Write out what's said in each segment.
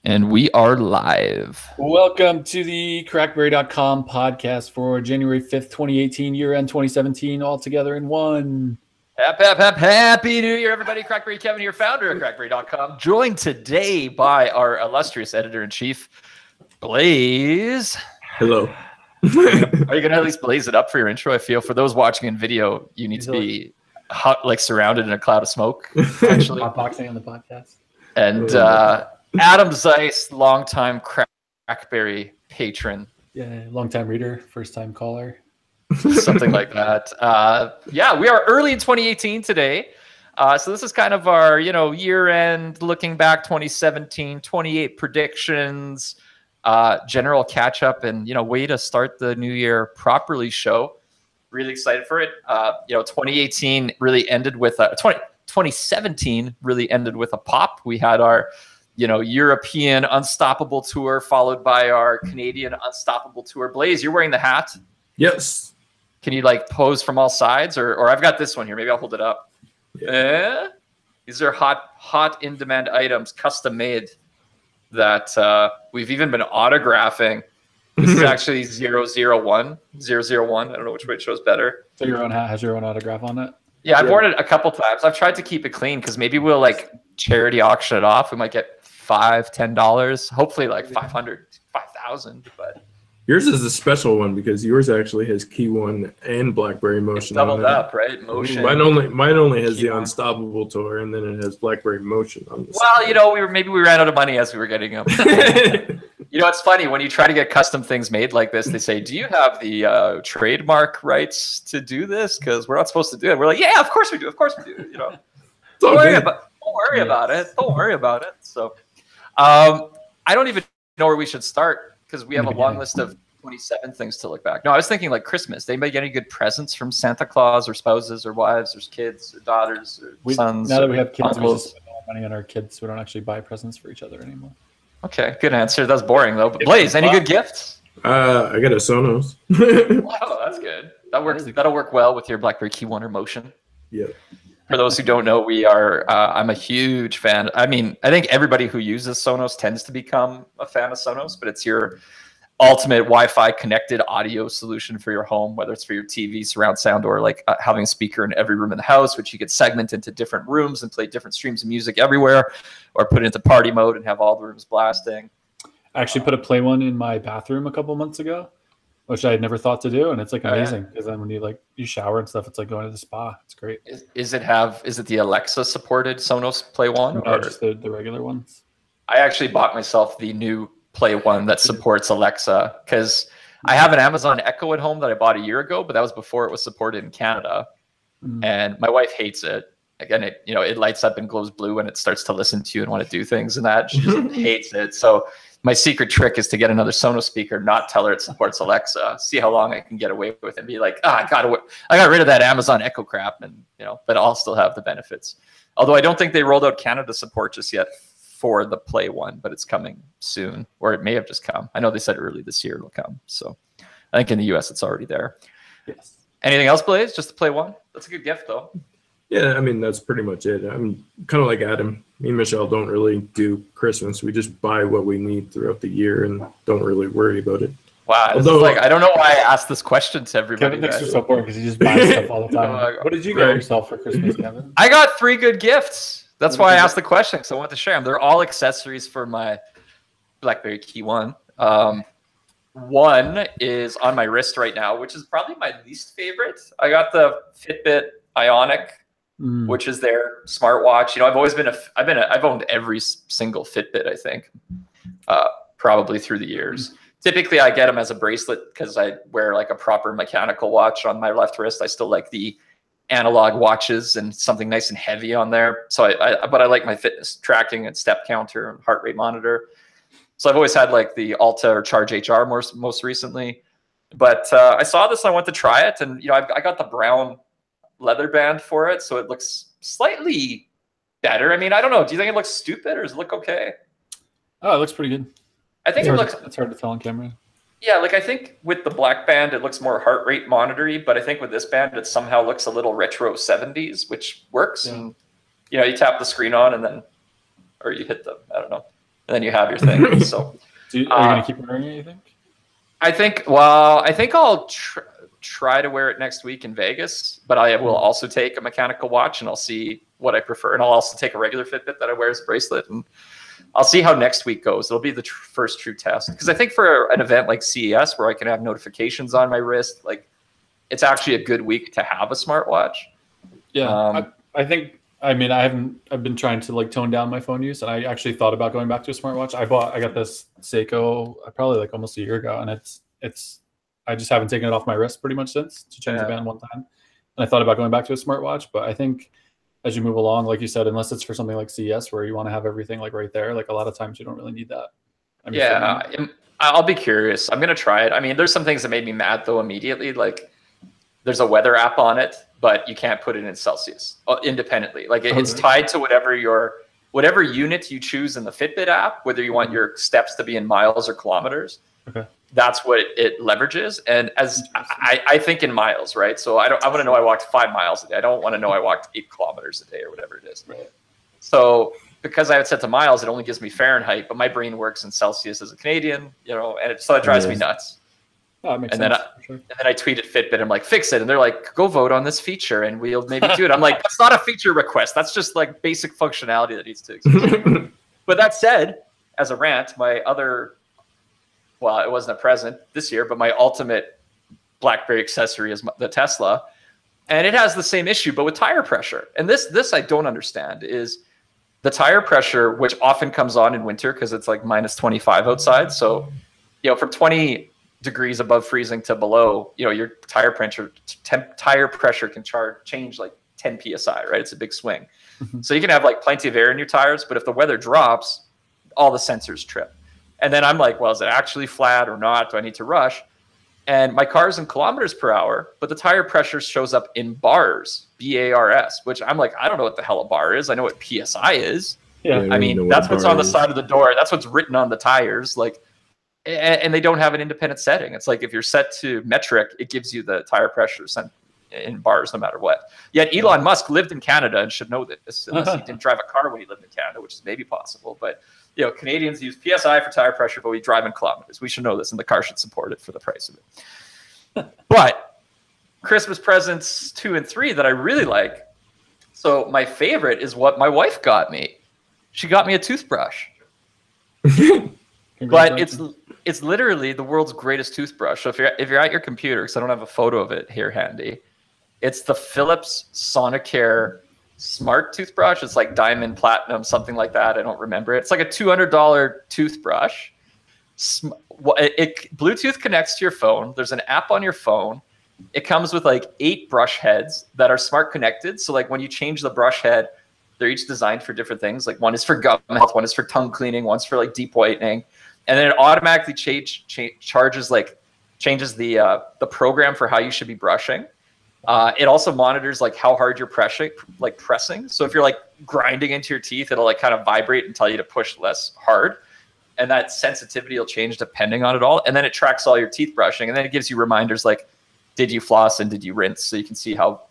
And we are live. Welcome to the CrackBerry.com podcast for January 5th, 2018, year-end 2017, all together in one. Happy New Year, everybody. CrackBerry Kevin here, founder of CrackBerry.com, joined today by our illustrious editor-in-chief, Blaze. Hello. Are you going to at least blaze it up for your intro? I feel for those watching in video, you need to be hot, like surrounded in a cloud of smoke. Actually, hotboxing on the podcast. And Adam Zeiss, longtime CrackBerry patron. Yeah, long-time reader, first-time caller. Something like that. Yeah, we are early in 2018 today. So this is kind of our, year-end, looking back 2017, 28 predictions, general catch-up, and, way to start the new year properly show. Really excited for it. 2018 really ended with 2017 really ended with a pop. We had our European Unstoppable Tour, followed by our Canadian Unstoppable Tour. Blaze, you're wearing the hat. Yes. Can you pose from all sides, or I've got this one here. Maybe I'll hold it up. Yeah. These are hot in-demand items, custom made, that we've even been autographing. This is actually 001. 001. I don't know which way it shows better. So your own hat has your own autograph on it? Yeah, I've worn it a couple times. I've tried to keep it clean because maybe we'll charity auction it off. We might get $5-10, hopefully 500, 5,000. But yours is a special one because yours actually has KEYone and BlackBerry Motion. It's doubled up, right? Motion. Mine only has the Unstoppable Tour, and then it has BlackBerry Motion on the side. Well, we ran out of money as we were getting them. It's funny when you try to get custom things made like this. They say, "Do you have the trademark rights to do this? Because we're not supposed to do it." We're like, "Yeah, of course we do. Of course we do." Don't worry about it. Don't worry about it. So, I don't even know where we should start because we have a long list of 27 things to look back. No, I was thinking Christmas. They may get any good presents from Santa Claus or spouses or wives or kids or daughters or sons. Now that we have kids, we just spend all our money on our kids. So we don't actually buy presents for each other anymore. Okay, good answer. That's boring though. But Blaze, any good gifts? I got a Sonos. Wow, that's good. That works. That'll work well with your BlackBerry KEYone or Motion. Yeah. For those who don't know, we are. I'm a huge fan. I mean, I think everybody who uses Sonos tends to become a fan of Sonos, but it's your ultimate Wi-Fi connected audio solution for your home, whether it's for your TV, surround sound, or having a speaker in every room in the house, which you could segment into different rooms and play different streams of music everywhere, or put it into party mode and have all the rooms blasting. I actually put a Play One in my bathroom a couple months ago, which I had never thought to do, and it's amazing because then when you shower and stuff, it's like going to the spa. It's great. Is it the Alexa supported Sonos Play One? No, just the regular ones. I actually bought myself the new Play One that supports Alexa because I have an Amazon Echo at home that I bought a year ago, but that was before it was supported in Canada. And my wife hates it. Again, it lights up and glows blue and it starts to listen to you and want to do things and that. She just hates it. So my secret trick is to get another Sonos speaker, not tell her it supports Alexa, see how long I can get away with it and be like, I got rid of that Amazon Echo crap, and but I'll still have the benefits. Although I don't think they rolled out Canada support just yet for the Play One, but it's coming soon, or it may have just come. I know they said early this year it'll come. So I think in the US it's already there. Yes. Anything else, Blaze? Just the Play One? That's a good gift though. Yeah, I mean, that's pretty much it. I'm kind of like Adam. Me and Michelle don't really do Christmas. We just buy what we need throughout the year and don't really worry about it. Wow. Although, I don't know why I asked this question to everybody. Kevin thinks you're so boring because he just buys stuff all the time. What did you get yourself for Christmas, Kevin? I got 3 good gifts. That's why I asked the question, because I want to share them. They're all accessories for my BlackBerry KEYone. One is on my wrist right now, which is probably my least favorite. I got the Fitbit Ionic, which is their smartwatch. I've always been I've owned every single Fitbit, I think, probably through the years. Typically, I get them as a bracelet because I wear a proper mechanical watch on my left wrist. I still like the analog watches and something nice and heavy on there. So but I like my fitness tracking and step counter and heart rate monitor. So I've always had the Alta or Charge HR most recently. But I saw this and I went to try it, and I got the brown leather band for it, so it looks slightly better. I mean, I don't know. Do you think it looks stupid or does it look okay? Oh, it looks pretty good. I think it's hard to tell on camera. Yeah, I think with the black band, it looks more heart rate monitory, but I think with this band, it somehow looks a little retro 70s, which works. Yeah. And, you tap the screen on and then, or you hit I don't know. and then you have your thing. So, are you going to keep wearing it, you think? I think I'll try to wear it next week in Vegas, but I will also take a mechanical watch and I'll see what I prefer. And I'll also take a regular Fitbit that I wear as a bracelet, and I'll see how next week goes. It'll be the first true test. Because I think for an event like CES where I can have notifications on my wrist, like it's actually a good week to have a smartwatch. Yeah. I think, I've been trying to like tone down my phone use, and I actually thought about going back to a smartwatch. I got this Seiko probably like almost a year ago, and I just haven't taken it off my wrist pretty much since, to change the band one time. And I thought about going back to a smartwatch, but I think as you move along, like you said, unless it's for something like CES where you want to have everything like right there, like a lot of times you don't really need that. I'll be curious. I'm going to try it. I mean, there's some things that made me mad though immediately. Like there's a weather app on it, but you can't put it in Celsius independently. Like it's tied to whatever unit you choose in the Fitbit app, whether you want your steps to be in miles or kilometers. Okay. That's what it leverages. And as I think in miles, right? So I want to know I walked 5 miles a day. I don't want to know I walked 8 kilometers a day or whatever it is. Right. So because I have it set to miles, it only gives me Fahrenheit, but my brain works in Celsius as a Canadian, and so it drives me nuts. Oh, that makes sense. And then I tweeted Fitbit. I'm like, fix it. And they're like, go vote on this feature and we'll maybe do it. I'm like, that's not a feature request. That's just like basic functionality that needs to exist. But that said, as a rant, it wasn't a present this year, but my ultimate BlackBerry accessory is the Tesla. And it has the same issue, but with tire pressure. And this I don't understand is the tire pressure, which often comes on in winter because it's like minus 25 outside. So, from 20 degrees above freezing to below, your tire pressure can change like 10 PSI, right? It's a big swing. So you can have like plenty of air in your tires, but if the weather drops, all the sensors trip. And then I'm like, well, is it actually flat or not? Do I need to rush? And my car's in kilometers per hour, but the tire pressure shows up in bars, BARS, which I'm like, I don't know what the hell a bar is. I know what PSI is. Yeah. I mean, that's what's on the side of the door. That's what's written on the tires. Like, and they don't have an independent setting. It's like if you're set to metric, it gives you the tire pressure in bars no matter what. Yet Elon Musk lived in Canada and should know this, unless he didn't drive a car when he lived in Canada, which is maybe possible. But Canadians use PSI for tire pressure, but we drive in kilometers. We should know this, and the car should support it for the price of it. But Christmas presents 2 and 3 that I really like. So my favorite is what my wife got me. She got me a toothbrush. But it's literally the world's greatest toothbrush. So if you're at your computer, because I don't have a photo of it here handy, it's the Philips Sonicare Smart toothbrush. It's like diamond, platinum, something like that. I don't remember it. It's like a $200 toothbrush. It Bluetooth connects to your phone. There's an app on your phone. It comes with like 8 brush heads that are smart connected. So like when you change the brush head, they're each designed for different things. Like one is for gum health, one is for tongue cleaning, one's for like deep whitening. And then it automatically changes the program for how you should be brushing. It also monitors like how hard you're pressing. So if you're like grinding into your teeth, it'll like kind of vibrate and tell you to push less hard. And that sensitivity will change depending on it all. And then it tracks all your teeth brushing. And then it gives you reminders like, did you floss and did you rinse? So you can see how,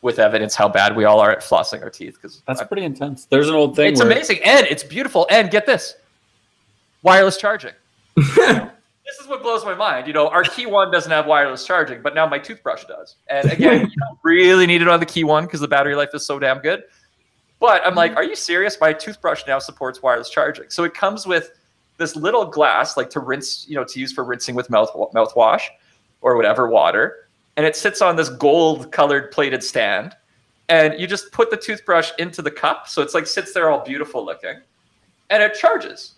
with evidence, how bad we all are at flossing our teeth. Because that's pretty intense. There's an old thing. It's amazing. And it's beautiful. And get this. Wireless charging. This is what blows my mind. Our KEYone doesn't have wireless charging, but now my toothbrush does. And again, you don't really need it on the KEYone because the battery life is so damn good. But I'm like, are you serious? My toothbrush now supports wireless charging. So it comes with this little glass, like to rinse, to use for rinsing with mouthwash or whatever, water. And it sits on this gold colored plated stand. And you just put the toothbrush into the cup. So it's like sits there all beautiful looking. And it charges.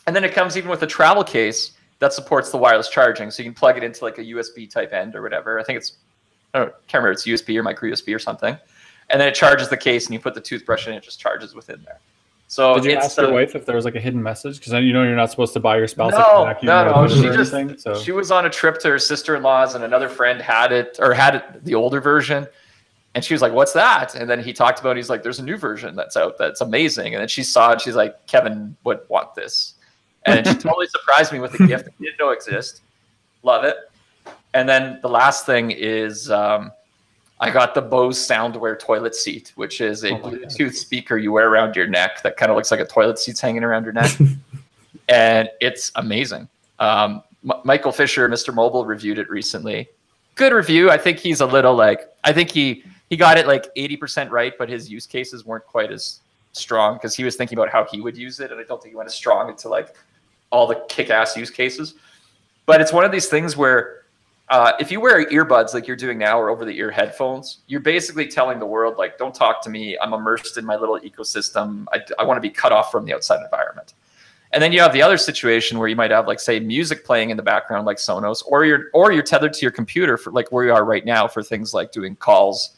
And then it comes even with a travel case that supports the wireless charging. So you can plug it into like a USB type end or whatever. I think can't remember, it's USB or micro USB or something. And then it charges the case and you put the toothbrush in and it just charges within there. So did you ask your wife if there was like a hidden message? Because you're not supposed to buy your spouse no, a vacuum. No. She was on a trip to her sister-in-law's and another friend had it the older version. And she was like, what's that? And then he talked about it. He's like, there's a new version that's out that's amazing. And then she saw it. She's like, Kevin would want this. And she totally surprised me with a gift I didn't know exists. Love it. And then the last thing is I got the Bose Soundwear toilet seat, which is a Bluetooth speaker you wear around your neck that kind of looks like a toilet seat's hanging around your neck. And it's amazing. Michael Fisher, Mr. Mobile, reviewed it recently. Good review. I think he's a little like, I think he got it like 80% right, but his use cases weren't quite as strong because he was thinking about how he would use it. And I don't think he went as strong into like all the kick-ass use cases. But it's one of these things where if you wear earbuds like you're doing now or over-the-ear headphones, you're basically telling the world, like, don't talk to me. I'm immersed in my little ecosystem. I want to be cut off from the outside environment. And then you have the other situation where you might have, like, say, music playing in the background like Sonos, or you're tethered to your computer for like where you are right now for things like doing calls,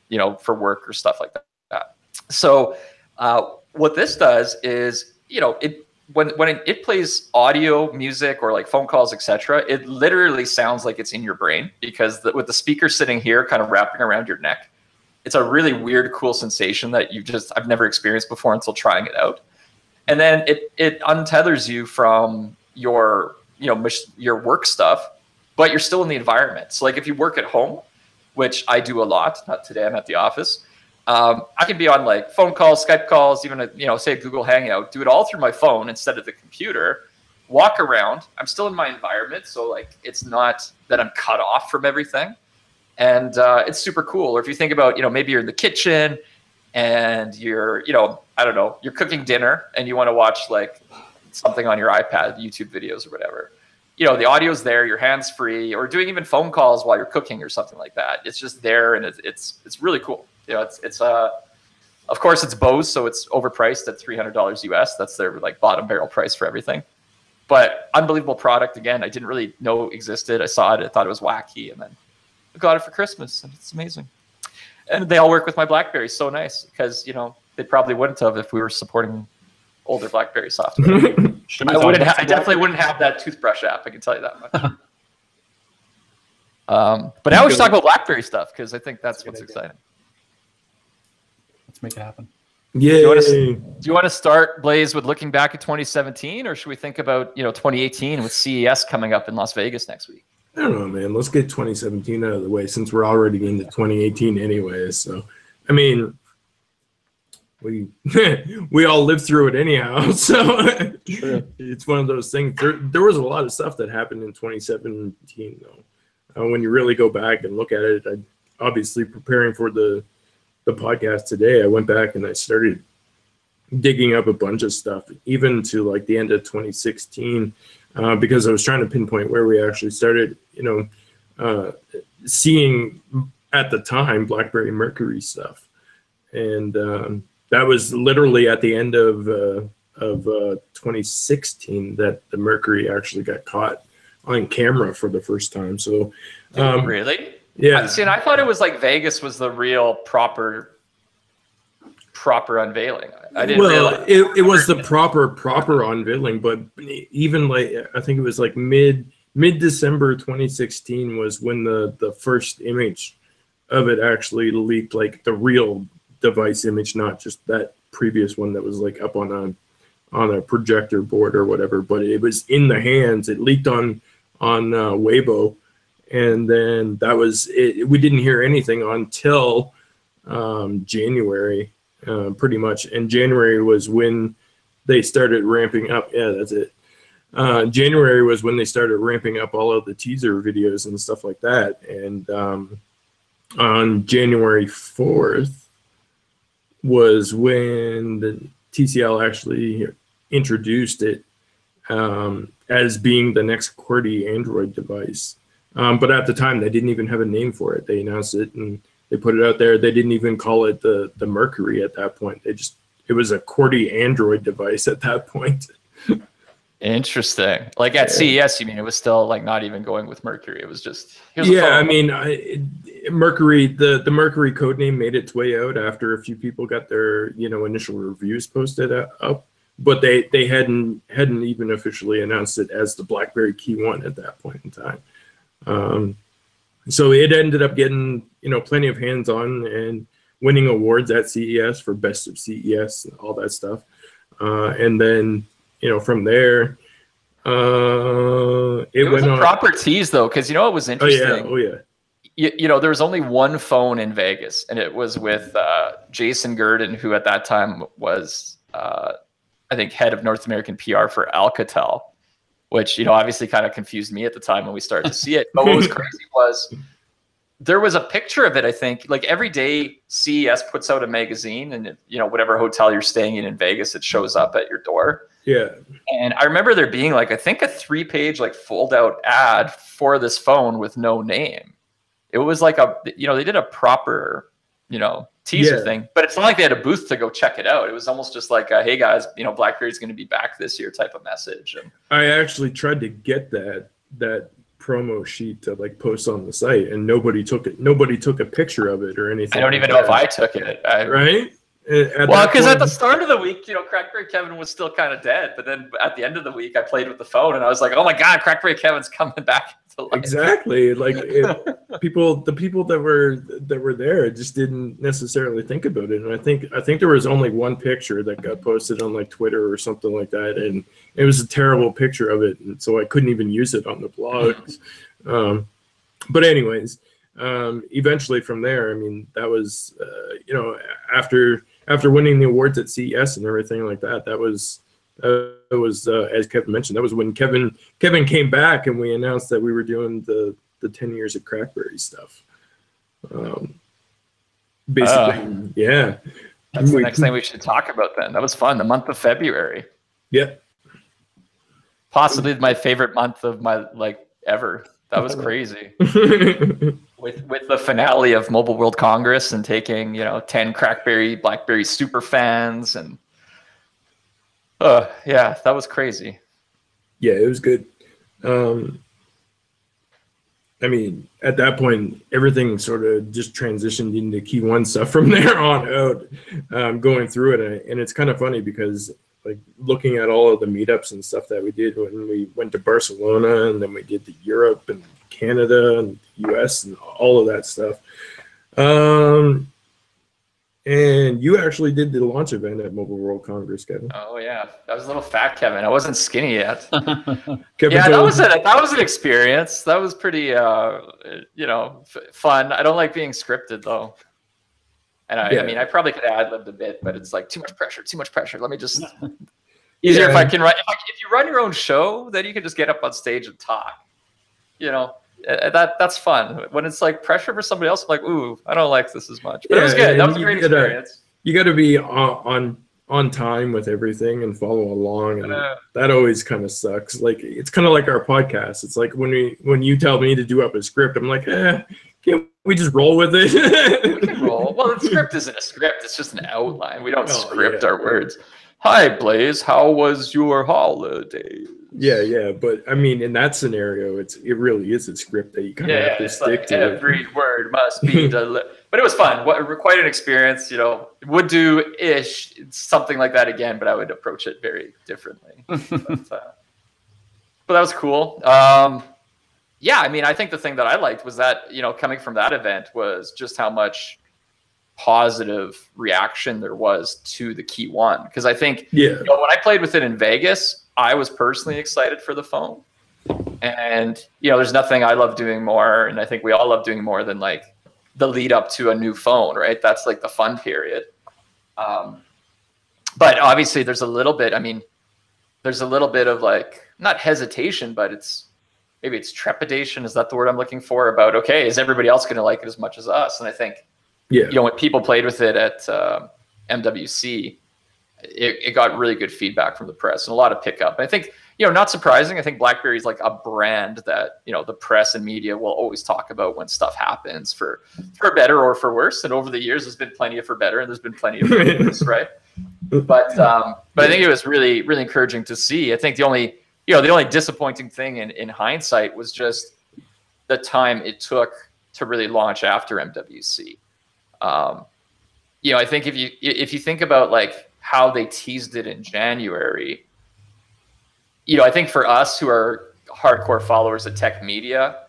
you know, for work or stuff like that. So what this does is, you know, when it plays audio, music, or like phone calls, etc., it literally sounds like it's in your brain because with the speaker sitting here kind of wrapping around your neck, it's a really weird, cool sensation that I've never experienced before until trying it out. And then it untethers you from your work stuff, but you're still in the environment. So like if you work at home, which I do a lot, not today, I'm at the office, I can be on like phone calls, Skype calls, even say a Google Hangout, do it all through my phone instead of the computer, walk around. I'm still in my environment. So like, it's not that I'm cut off from everything. And it's super cool. Or if you think about, maybe you're in the kitchen and you're, I don't know, you're cooking dinner and you want to watch like something on your iPad, YouTube videos or whatever. The audio's there, your hands free, or doing even phone calls while you're cooking or something like that. It's just there, and it's really cool. It's of course it's Bose, so it's overpriced at $300 US. That's their like bottom barrel price for everything. But unbelievable product. Again, I didn't really know existed. I saw it, I thought it was wacky, and then I got it for Christmas, and it's amazing. And they all work with my BlackBerry. So nice, because they probably wouldn't have if we were supporting older BlackBerry software. I definitely wouldn't have that toothbrush app. I can tell you that much. But now we should talk about BlackBerry stuff because I think that's what's exciting. Let's make it happen. Yeah. Do you want to start, Blaze, with looking back at 2017, or should we think about 2018 with CES coming up in Las Vegas next week? I don't know, man. Let's get 2017 out of the way since we're already into 2018 anyways. So, I mean, we all lived through it anyhow. So it's one of those things. There was a lot of stuff that happened in 2017, though. When you really go back and look at it, obviously preparing for the podcast today, I went back and I started digging up a bunch of stuff, even to like the end of 2016, because I was trying to pinpoint where we actually started, seeing at the time BlackBerry Mercury stuff, and that was literally at the end of 2016 that the Mercury actually got caught on camera for the first time. So, really? Yeah. See, and I thought it was like Vegas was the real proper unveiling. I didn't realize. It was the proper unveiling, but even like I think it was like mid-December 2016 was when the first image of it actually leaked, like the real device image, not just that previous one that was like up on a projector board or whatever, but it was in the hands. It leaked on Weibo. And then that was it. We didn't hear anything until January, pretty much. And January was when they started ramping up. Yeah, that's it. January was when they started ramping up all of the teaser videos and stuff like that. And on January 4th was when the TCL actually introduced it as being the next QWERTY Android device. But at the time, they didn't even have a name for it. They announced it and they put it out there. They didn't even call it the Mercury at that point. It was a QWERTY Android device at that point. Interesting. Like at CES, you mean it was still like not even going with Mercury? It was just I mean, Mercury. The Mercury codename made its way out after a few people got their initial reviews posted up, but they hadn't even officially announced it as the BlackBerry KEYone at that point in time. So it ended up getting, plenty of hands-on and winning awards at CES for Best of CES and all that stuff. And then, from there, it was went a on. Proper tease though, because what was interesting. Oh yeah. you know, there was only one phone in Vegas, and it was with Jason Gurdon, who at that time was, I think, head of North American PR for Alcatel, which, you know, obviously kind of confused me at the time when we started to see it. But what was crazy was there was a picture of it, I think, like every day CES puts out a magazine, and, you know, whatever hotel you're staying in Vegas, it shows up at your door. Yeah. And I remember there being like, I think a 3-page like fold out ad for this phone with no name. It was like a, you know, they did a proper, you know, teaser thing, but it's not like they had a booth to go check it out. It was almost just like, hey guys, you know, BlackBerry's going to be back this year type of message. And I actually tried to get that promo sheet to like post on the site, and nobody took it. Nobody took a picture of it or anything. I don't even know if I took it. Right? Well, because at the start of the week, you know, CrackBerry Kevin was still kind of dead. But then at the end of the week, I played with the phone, and I was like, oh my God, CrackBerry Kevin's coming back to life. Exactly. Like the people that were there just didn't necessarily think about it. And I think there was only one picture that got posted on like Twitter or something like that, and it was a terrible picture of it, and so I couldn't even use it on the blogs. But anyways, eventually from there, I mean, that was you know, after winning the awards at CES and everything like that, that was as Kevin mentioned, that was when Kevin came back and we announced that we were doing the 10 years of CrackBerry stuff. Basically, yeah. That's the next thing we should talk about then. That was fun. The month of February. Yep. Possibly my favorite month of my like ever. That was crazy. With the finale of Mobile World Congress and taking, you know, 10 CrackBerry, BlackBerry super fans, and yeah, that was crazy. Yeah, it was good. I mean, at that point, everything sort of just transitioned into KEYone stuff from there on out, going through it. And it's kind of funny because, like, looking at all of the meetups and stuff that we did when we went to Barcelona, and then we did the Europe and Canada and US and all of that stuff. And you actually did the launch event at Mobile World Congress, Kevin. Oh yeah, that was a little fat Kevin. I wasn't skinny yet. Kevin, yeah, that was an experience. That was pretty, you know, fun. I don't like being scripted though. And I mean, I probably could have ad-libbed a bit, but it's like too much pressure. Let me just easier if I can run. If you run your own show, then you can just get up on stage and talk. You know, that's fun. When it's like pressure for somebody else, I'm like, ooh, I don't like this as much. But it was good. That was a great experience. You got to be on time with everything and follow along, and that always kind of sucks. Like, it's kind of like our podcast. It's like when you tell me to do up a script, I'm like, can't we just roll with it? We can roll. Well, the script isn't a script. It's just an outline. We don't script our words. Hi, Blaze. How was your holiday? Yeah. But I mean, in that scenario, it really is a script that you kind of have to stick to. Every word must be delivered. But it was fun. Quite an experience. You know, would do something like that again, but I would approach it very differently. But that was cool. Yeah, I mean, I think the thing that I liked was that, you know, coming from that event was just how much positive reaction there was to the KEYone. Because I think, you know, when I played with it in Vegas, I was personally excited for the phone. And, you know, there's nothing I love doing more, and I think we all love doing more than like the lead up to a new phone, right? That's like the fun period. But obviously there's a little bit of like, not hesitation, but maybe it's trepidation. Is that the word I'm looking for? About, okay, is everybody else going to like it as much as us? And I think, you know, when people played with it at MWC, it got really good feedback from the press and a lot of pickup. And I think, you know, not surprising. I think BlackBerry is like a brand that, you know, the press and media will always talk about when stuff happens for better or for worse. And over the years, there's been plenty of for better and there's been plenty of for worse, right? But I think it was really, really encouraging to see. I think the only disappointing thing in hindsight was just the time it took to really launch after MWC. You know, I think if you think about like how they teased it in January, you know, I think for us who are hardcore followers of tech media,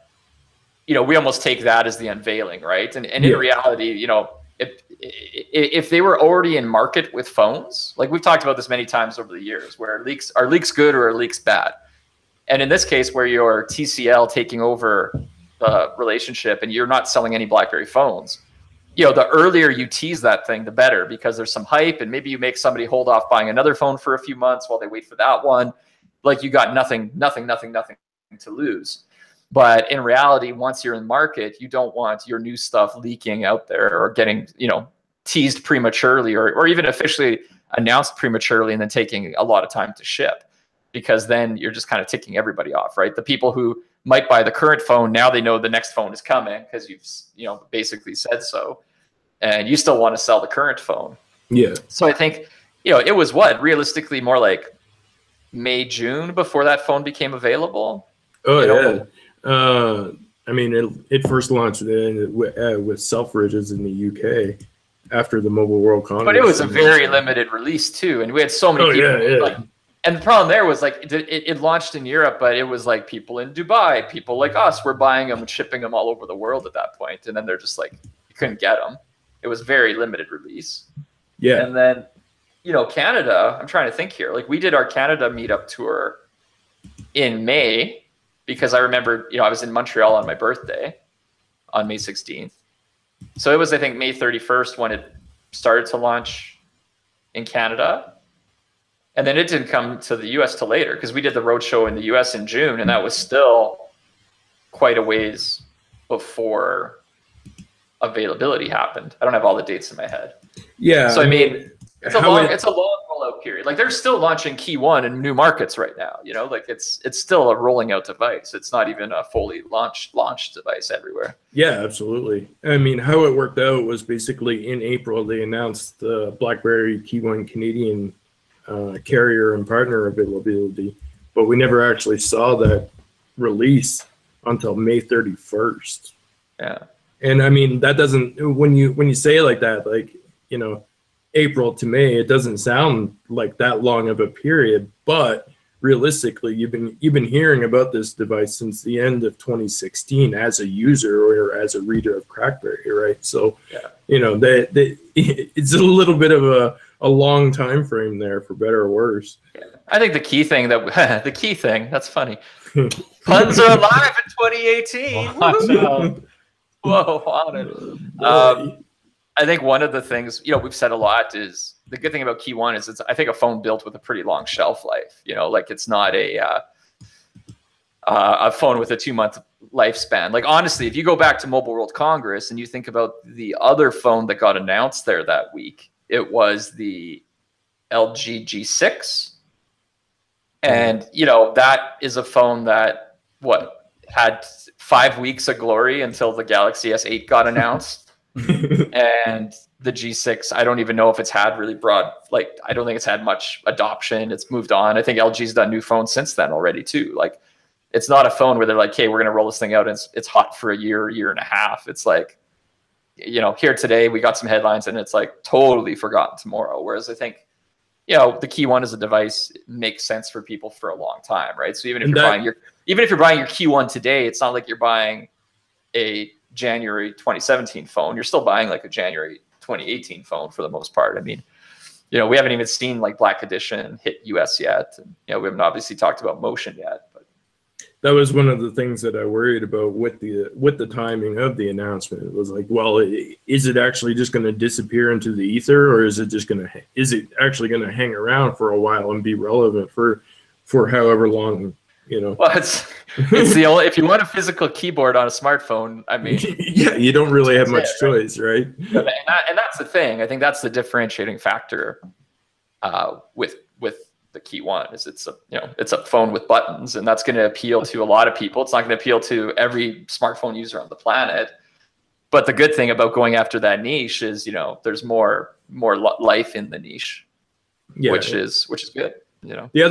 you know, we almost take that as the unveiling, right? And in reality, you know, if they were already in market with phones, like we've talked about this many times over the years, where are leaks good or are leaks bad? And in this case, where you're TCL taking over relationship and you're not selling any BlackBerry phones, you know, the earlier you tease that thing, the better, because there's some hype, and maybe you make somebody hold off buying another phone for a few months while they wait for that one. Like, you got nothing to lose. But in reality, once you're in market, you don't want your new stuff leaking out there or getting, you know, teased prematurely or even officially announced prematurely and then taking a lot of time to ship, because then you're just kind of ticking everybody off, right? The people who might buy the current phone, now they know the next phone is coming because you've, you know, basically said so, and you still want to sell the current phone. Yeah. So I think, you know, it was realistically more like May, June before that phone became available. Oh, yeah. I mean, it first launched with self-riges in the UK after the Mobile World Congress. But it was a very limited release too, and we had so many people. Yeah. Like, and the problem there was, like, it launched in Europe, but it was like people in Dubai, people like us, were buying them and shipping them all over the world at that point. And then they're just like, you couldn't get them. It was very limited release. Yeah. And then, you know, Canada, I'm trying to think here. Like, we did our Canada meetup tour in May, because I remember, you know, I was in Montreal on my birthday on May 16th. So it was, I think, May 31st when it started to launch in Canada. And then it didn't come to the US till later, because we did the roadshow in the US in June, and that was still quite a ways before availability happened. I don't have all the dates in my head. Yeah. So I mean, it's a long rollout period. Like, they're still launching KEYone in new markets right now. You know, like, it's still a rolling out device. It's not even a fully launched device everywhere. Yeah, absolutely. I mean, how it worked out was basically in April they announced the BlackBerry KEYone Canadian carrier and partner availability, but we never actually saw that release until May 31st. Yeah. And I mean, that doesn't, when you say it like that, like, you know, April to May, it doesn't sound like that long of a period, but realistically, you've been hearing about this device since the end of 2016 as a user or as a reader of CrackBerry, right? So, yeah, you know, it's a little bit of a long time frame there, for better or worse. Yeah. I think the key thing that's funny. Puns are alive in 2018. Whoa, on it. I think one of the things, you know, we've said a lot is, the good thing about KEYone is it's, I think, a phone built with a pretty long shelf life. You know, like, it's not a phone with a 2-month lifespan. Like, honestly, if you go back to Mobile World Congress and you think about the other phone that got announced there that week, it was the LG G6. And, you know, that is a phone that, had 5 weeks of glory until the Galaxy S8 got announced. And the G6, I don't even know if it's had really broad, like, I don't think it's had much adoption. It's moved on. I think LG's done new phones since then already too. Like, it's not a phone where they're like, hey, we're going to roll this thing out and it's hot for a year and a half. It's like, you know, here today we got some headlines and it's like totally forgotten tomorrow. Whereas I think, you know, the KEYone as a device makes sense for people for a long time, right? So even if you're buying your KEYone today, it's not like you're buying a January 2017 phone. You're still buying like a January 2018 phone for the most part. I mean, you know, we haven't even seen like Black Edition hit US yet. And, you know, we haven't obviously talked about Motion yet, but that was one of the things that I worried about with the timing of the announcement. It was like, well, is it actually just going to disappear into the ether, or is it actually going to hang around for a while and be relevant for however long, you know? Well, it's the only, if you want a physical keyboard on a smartphone, I mean, yeah, you don't really have much choice, right? And that's the thing. I think that's the differentiating factor with the KEYone is it's a phone with buttons, and that's going to appeal to a lot of people. It's not going to appeal to every smartphone user on the planet. But the good thing about going after that niche is, you know, there's more life in the niche, yeah, which is good. You know, the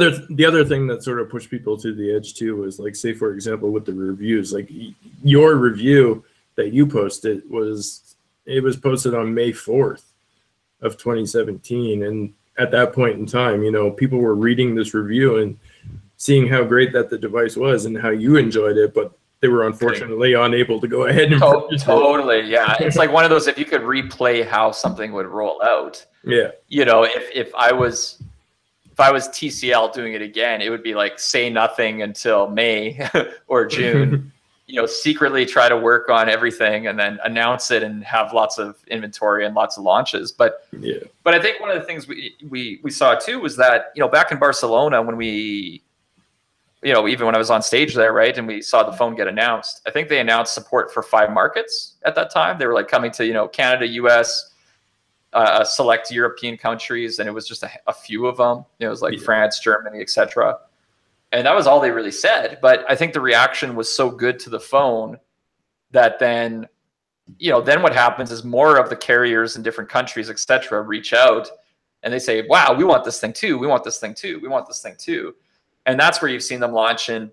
other thing that sort of pushed people to the edge too was, like, say for example with the reviews, like your review that you posted was posted on May 4th of 2017, and at that point in time, you know, people were reading this review and seeing how great that the device was and how you enjoyed it, but they were unfortunately unable to go ahead and totally. Yeah, it's like one of those, if you could replay how something would roll out. Yeah, you know, if I was TCL doing it again, it would be like, say nothing until May or June. secretly try to work on everything and then announce it and have lots of inventory and lots of launches. But I think one of the things we saw too was that, back in Barcelona when we, even when I was on stage there, right, and we saw the phone get announced, I think they announced support for 5 markets at that time. They were like coming to, Canada, US, select European countries, and it was just a few of them. It was like France, Germany, etc. And that was all they really said. But I think the reaction was so good to the phone that then, then what happens is more of the carriers in different countries, et cetera, reach out and they say, wow, we want this thing too. We want this thing too. We want this thing too. And that's where you've seen them launch in,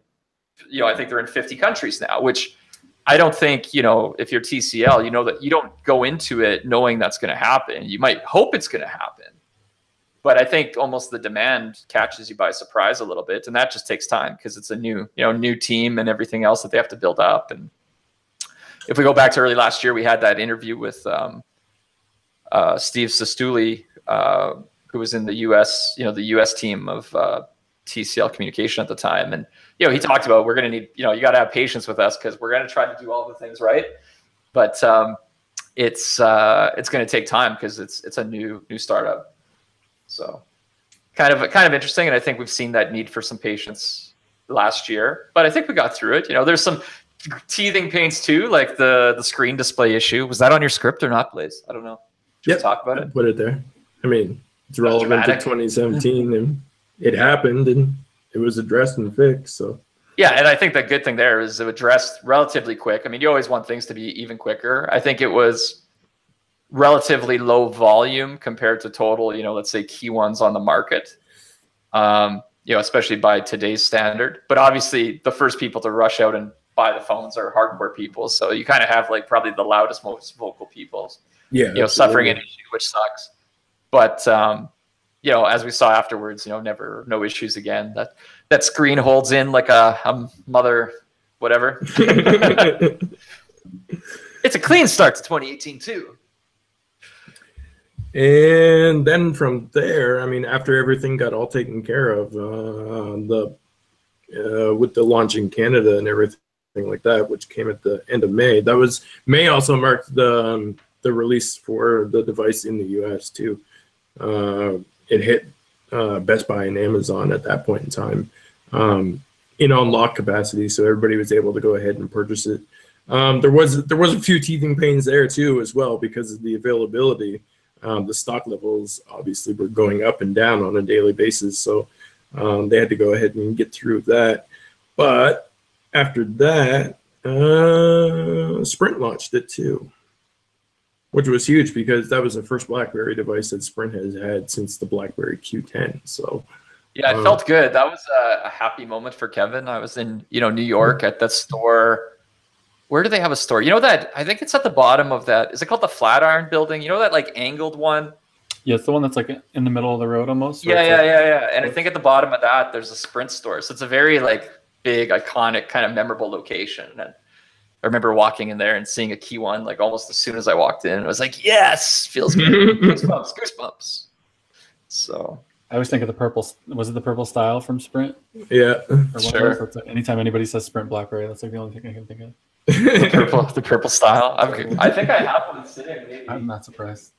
I think they're in 50 countries now, which I don't think, if you're TCL, that you don't go into it knowing that's going to happen. You might hope it's going to happen. But I think almost the demand catches you by surprise a little bit, and that just takes time because it's a new team and everything else that they have to build up. And if we go back to early last year, we had that interview with Steve Sestouli, who was in the U.S. The U.S. team of TCL Communication at the time, and he talked about we're going to need you got to have patience with us because we're going to try to do all the things right, but it's going to take time because it's a new startup. So kind of interesting. And I think we've seen that need for some patience last year, but I think we got through it. There's some teething pains too, like the screen display issue. Was that on your script or not, Blaze? I don't know. Should we talk about it? Put it there. I mean, it's relevant to 2017 and it happened and it was addressed and fixed. So yeah. And I think the good thing there is it addressed relatively quick. I mean, you always want things to be even quicker. I think it was relatively low volume compared to total, let's say KEYones on the market, especially by today's standard. But obviously the first people to rush out and buy the phones are hardcore people. So you kind of have like probably the loudest, most vocal people, suffering an issue, which sucks. But, as we saw afterwards, no issues again. That screen holds in like a mother, whatever. It's a clean start to 2018 too. And then from there, I mean, after everything got all taken care of, with the launch in Canada and everything like that, which came at the end of May, May also marked the release for the device in the US too. It hit Best Buy and Amazon at that point in time in unlock capacity, so everybody was able to go ahead and purchase it. There was a few teething pains there too as well because of the availability. The stock levels obviously were going up and down on a daily basis, so they had to go ahead and get through that. But after that, Sprint launched it too, which was huge because that was the first BlackBerry device that Sprint has had since the BlackBerry Q10. So yeah, it felt good. That was a happy moment for Kevin. I was in New York at that store. Where do they have a store? That I think it's at the bottom of that. Is it called the Flatiron Building? That like angled one? Yeah, it's the one that's like in the middle of the road almost. Yeah. And I think at the bottom of that, there's a Sprint store. So it's a very like big, iconic, kind of memorable location. And I remember walking in there and seeing a KEYone like almost as soon as I walked in. I was like, yes, feels good. Goosebumps. So I always think of the purple. Was it the purple style from Sprint? Yeah, sure. Anytime anybody says Sprint BlackBerry, that's like the only thing I can think of. The purple style. I think I have one sitting. Maybe I'm not surprised.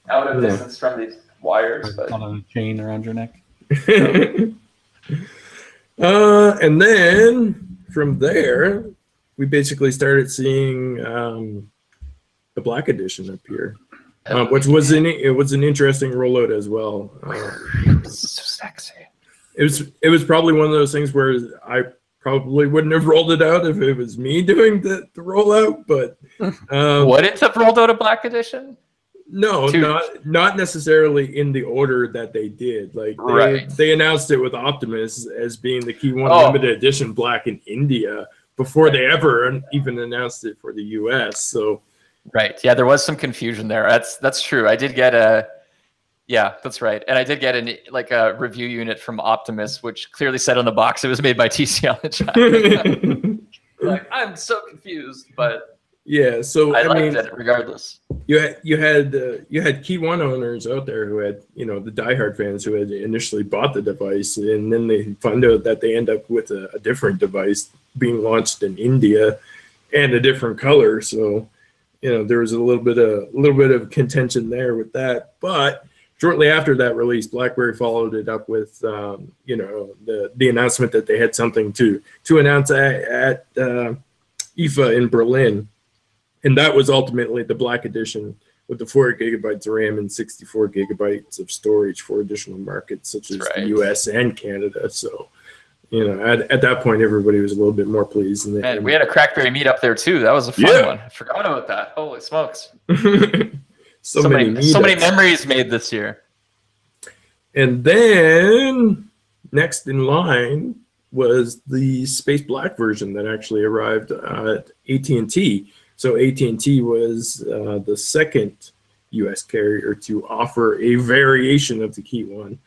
Out of distance from these wires, but on a chain around your neck. And then from there, we basically started seeing the Black Edition appear, which was an interesting rollout as well. So sexy. It was probably one of those things where I probably wouldn't have rolled it out if it was me doing the rollout, but wouldn't have rolled out a Black Edition? No, not necessarily in the order that they did. Like they announced it with Optimus as being the KEYone limited edition Black in India before they ever even announced it for the US. So right. Yeah, there was some confusion there. That's true. I did get that's right. And I did get a review unit from Optimus, which clearly said on the box it was made by TCL in China. Like, I'm so confused, but yeah, so I liked it regardless. You had KEYone owners out there who had, the diehard fans who had initially bought the device, and then they find out that they end up with a different device being launched in India, and a different color. So, there was a little bit of contention there with that. But shortly after that release, BlackBerry followed it up with, the announcement that they had something to announce at IFA in Berlin, and that was ultimately the Black Edition with the 4 gigabytes of RAM and 64 gigabytes of storage for additional markets such as the US and Canada. So, at that point, everybody was a little bit more pleased. And we had a CrackBerry meetup there too. That was a fun one. I forgot about that. Holy smokes! so many memories made this year. And then next in line was the Space Black version that actually arrived at AT&T. So AT&T was the second U.S. carrier to offer a variation of the KEYone.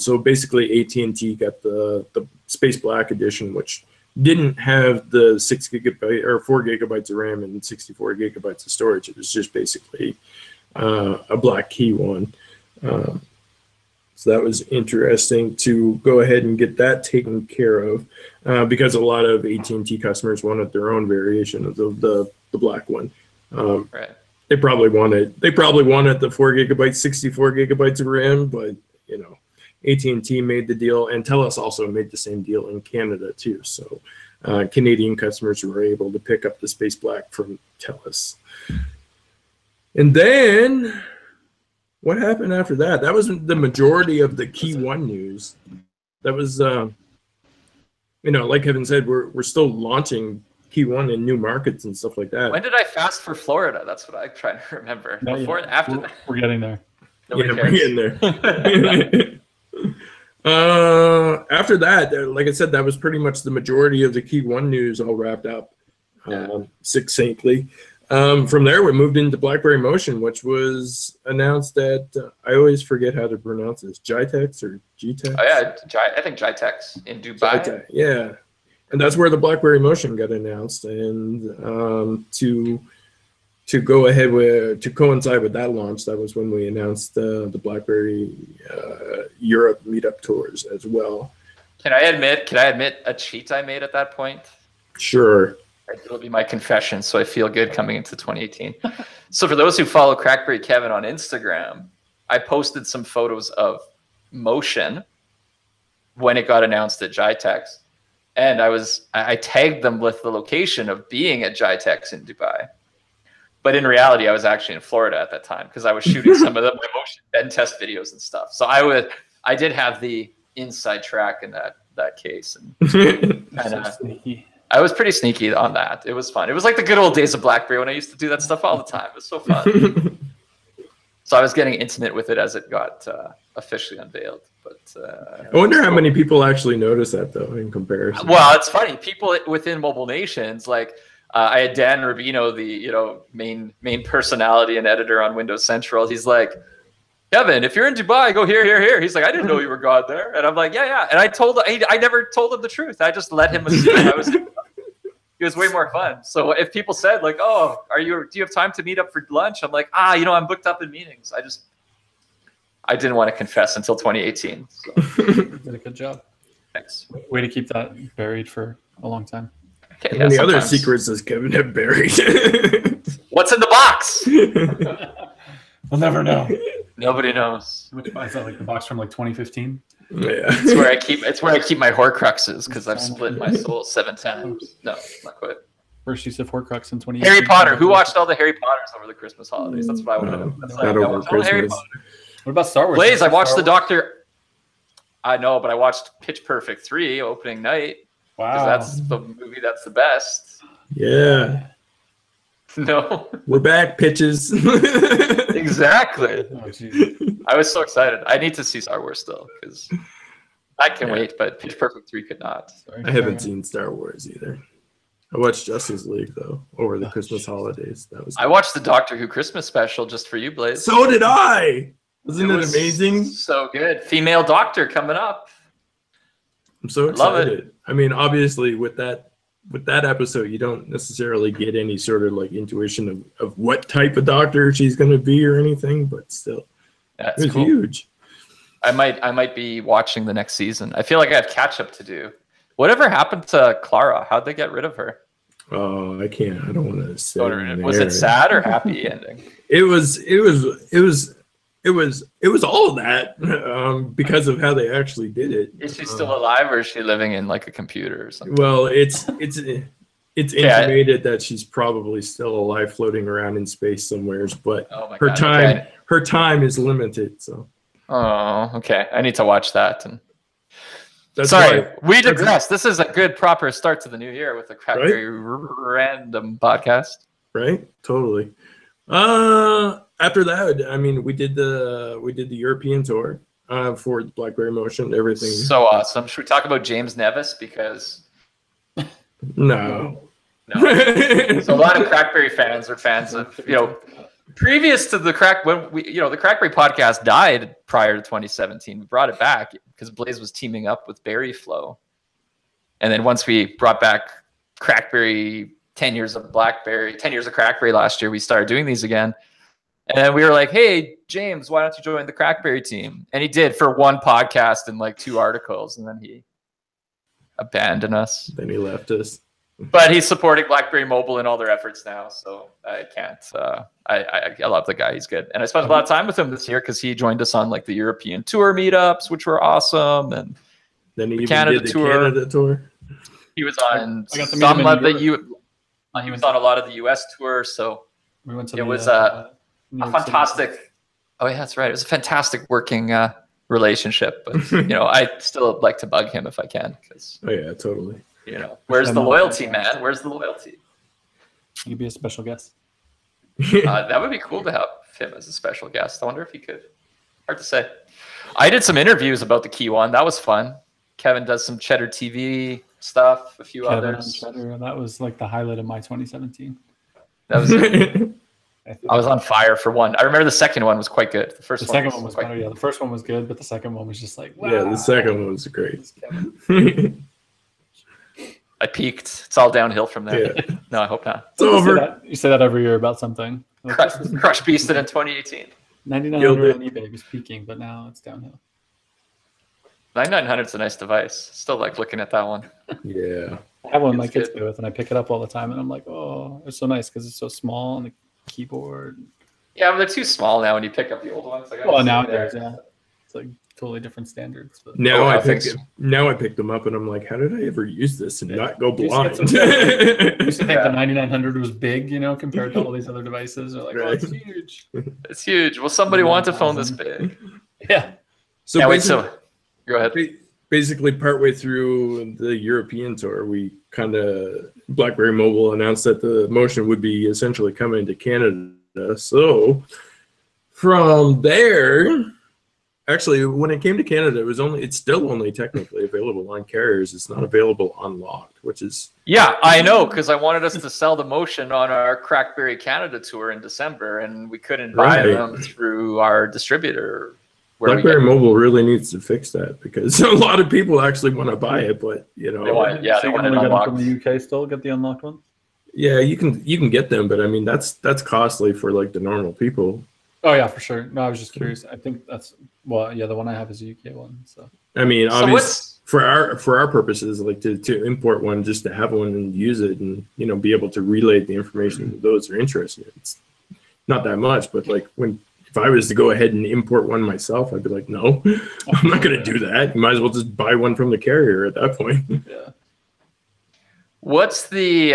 So basically, AT&T got the Space Black edition, which didn't have the 6 gigabyte or 4 gigabytes of RAM and 64 gigabytes of storage. It was just basically a black KEYone. So that was interesting to go ahead and get that taken care of because a lot of AT&T customers wanted their own variation of the black one. Right. They probably wanted the 4 gigabytes, 64 gigabytes of RAM, but AT&T made the deal, and TELUS also made the same deal in Canada too. So Canadian customers were able to pick up the Space Black from TELUS. And then what happened after that? That was the majority of the KEYone news. That was, like Kevin said, we're still launching KEYone in new markets and stuff like that. When did I fast for Florida? That's what I'm trying to remember. After that? We're getting there. We're getting there. After that, like I said, that was pretty much the majority of the KEYone news all wrapped up succinctly. From there, we moved into BlackBerry Motion, which was announced at, I always forget how to pronounce this, GITEX or GTEX? Oh, yeah, I think GITEX in Dubai. GITEX, yeah. And that's where the BlackBerry Motion got announced. And to go ahead to coincide with that launch, that was when we announced the BlackBerry Europe meetup tours as well. Can I admit a cheat I made at that point? Sure. It'll be my confession, so I feel good coming into 2018. So for those who follow CrackBerry Kevin on Instagram, I posted some photos of Motion when it got announced at GITEX. And I tagged them with the location of being at GITEX in Dubai. But in reality, I was actually in Florida at that time because I was shooting some of my Motion bend test videos and stuff. So I did have the inside track in that case. And I was pretty sneaky on that. It was fun. It was like the good old days of BlackBerry when I used to do that stuff all the time. It was so fun. So I was getting intimate with it as it got officially unveiled. But I wonder how many people actually noticed that, though, in comparison. Well, it's funny. People within Mobile Nations, like I had Dan Rubino, the main personality and editor on Windows Central. He's like, Kevin, if you're in Dubai, go here, here, here. He's like, I didn't know you were gone there. And I'm like, yeah. And I never told him the truth. I just let him assume I was. It was way more fun. So if people said like, oh, do you have time to meet up for lunch? I'm like, I'm booked up in meetings. I didn't want to confess until 2018. So. You did a good job. Thanks. Way to keep that buried for a long time. Okay, and the other secrets does Kevin have buried? What's in the box? We'll never know. Nobody knows. Is that like the box from like 2015? Yeah. It's where I keep my Horcruxes because I've split my soul 7 times. No, not quite. First use of Horcrux in 2018. Harry Potter. Who watched all the Harry Potters over the Christmas holidays? That's what I want to know. Not over Christmas. What about Star Wars? Blaze, I watched the Doctor. I know, but I watched Pitch Perfect 3 opening night. Wow. That's the movie that's the best. Yeah. No. We're back, pitches. Exactly. Oh, I was so excited. I need to see Star Wars still because I can wait, but Pitch Perfect 3 could not. I haven't seen Star Wars either. I watched Justice League though over the Christmas holidays. I watched the Doctor Who Christmas special just for you, Blaze. So did I. Wasn't it amazing? So good. Female Doctor coming up. I'm so excited. Love it. I mean, obviously with that episode, you don't necessarily get any sort of like intuition of what type of doctor she's going to be or anything, but still, it was cool. Huge. I might be watching the next season. I feel like I have catch up to do. Whatever happened to Clara? How'd they get rid of her? Oh, I can't. I don't want to say. Was it sad or happy ending? It was all of that because of how they actually did it. Is she still alive, or is she living in like a computer or something? Well, it's intimated that she's probably still alive, floating around in space somewheres, but her time is limited. So. Oh, okay. I need to watch that. And That's sorry, we digress. This is a good proper start to the new year with the CrackBerry Random podcast. Right? Totally. After that, I mean, we did the European tour for BlackBerry Motion. Everything so awesome. Should we talk about James Nevis because? No. So a lot of CrackBerry fans are fans of previous to the the CrackBerry podcast died prior to 2017. We brought it back because Blaze was teaming up with BerryFlow, and then once we brought back CrackBerry, 10 years of BlackBerry, 10 years of CrackBerry last year, we started doing these again. And then we were like, hey, James, why don't you join the CrackBerry team? And he did for one podcast and like 2 articles, and then he abandoned us. Then he left us. But he's supporting BlackBerry Mobile in all their efforts now, so I can't. I love the guy; he's good, and I spent a lot of time with him this year because he joined us on like the European tour meetups, which were awesome, and then he the even Canada did the tour. Canada tour. He was on some of the he was on a lot of the US tour, so we went to it was a fantastic. Oh yeah, that's right. It was a fantastic working relationship, but I still like to bug him if I can because. Oh yeah, totally. Where's the loyalty, man? Where's the loyalty? You'd be a special guest. That would be cool to have him as a special guest. I wonder if he could. Hard to say. I did some interviews about the KEYone. That was fun. Kevin does some Cheddar TV stuff. A few others. Cheddar, that was like the highlight of my 2017. That was. I was on fire for one. I remember the second one was quite good. The second one was better. Yeah, the first one was good, but the second one was just like wow. Yeah, the second one was great. I peaked. It's all downhill from there. Yeah. No, I hope not. It's over. You say that every year about something. Crush beasted in 2018. 9900 on eBay was peaking, but now it's downhill. 9900 is a nice device. Still like looking at that one. Yeah. I have one my kids play with, and I pick it up all the time, and I'm like, oh, it's so nice because it's so small on the keyboard. Yeah, but they're too small now when you pick up the old ones. Well, nowadays, yeah. It's like totally different standards. But now I picked them up and I'm like, how did I ever use this and not go blind? I used to think the 9900 was big, compared to all these other devices. They're like, oh, it's huge. It's huge. Well, somebody wants a phone this big. Yeah. So go ahead. Basically, partway through the European tour, we BlackBerry Mobile announced that the Motion would be essentially coming to Canada. So from there. Actually, when it came to Canada, it's still only technically available on carriers. It's not available unlocked, which is... Yeah, I know, because I wanted us to sell the Motion on our CrackBerry Canada tour in December, and we couldn't buy them through our distributor. BlackBerry Mobile really needs to fix that because a lot of people actually want to buy it, but they want it unlocked. From the UK still get the unlocked one? Yeah, you can get them, but I mean that's costly for like the normal people. Oh yeah, for sure. No, I was just curious. I think that's the one I have is a UK one. So I mean, obviously for our purposes, like to import one, just to have one and use it, and be able to relay the information to those who are interested. It's not that much, but like if I was to go ahead and import one myself, I'd be like, no, I'm not going to do that. You might as well just buy one from the carrier at that point. Yeah. What's the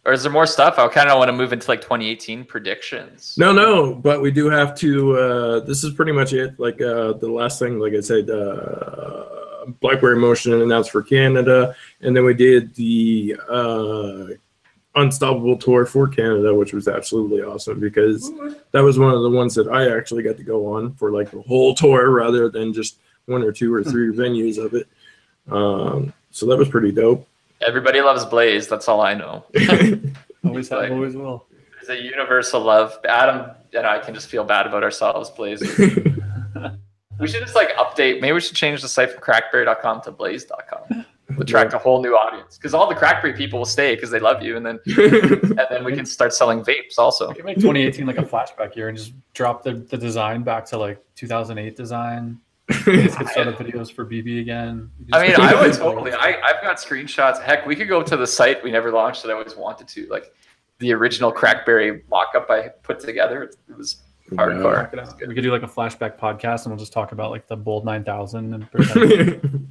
or is there more stuff? I kind of want to move into like 2018 predictions. No, but we do have to. This is pretty much it. Like the last thing, like I said, BlackBerry Motion announced for Canada, and then we did the Unstoppable tour for Canada, which was absolutely awesome because that was one of the ones that I actually got to go on for like the whole tour rather than just 1 or 2 or 3 venues of it. So that was pretty dope. Everybody loves Blaze. That's all I know. Always have, always will. It's a universal love. Adam and I can just feel bad about ourselves, Blaze. We should just like update. Maybe we should change the site from crackberry.com to blaze.com. Attract a whole new audience because all the CrackBerry people will stay because they love you, and then we can start selling vapes also. We can make 2018 like a flashback year and just drop the design back to like 2008 design. Get startup videos for BB again. I mean, I would totally. I've got screenshots. Heck, we could go to the site we never launched that I always wanted to. Like the original CrackBerry mock-up I put together. It was hardcore. We could do like a flashback podcast, and we'll just talk about like the Bold 9000 and.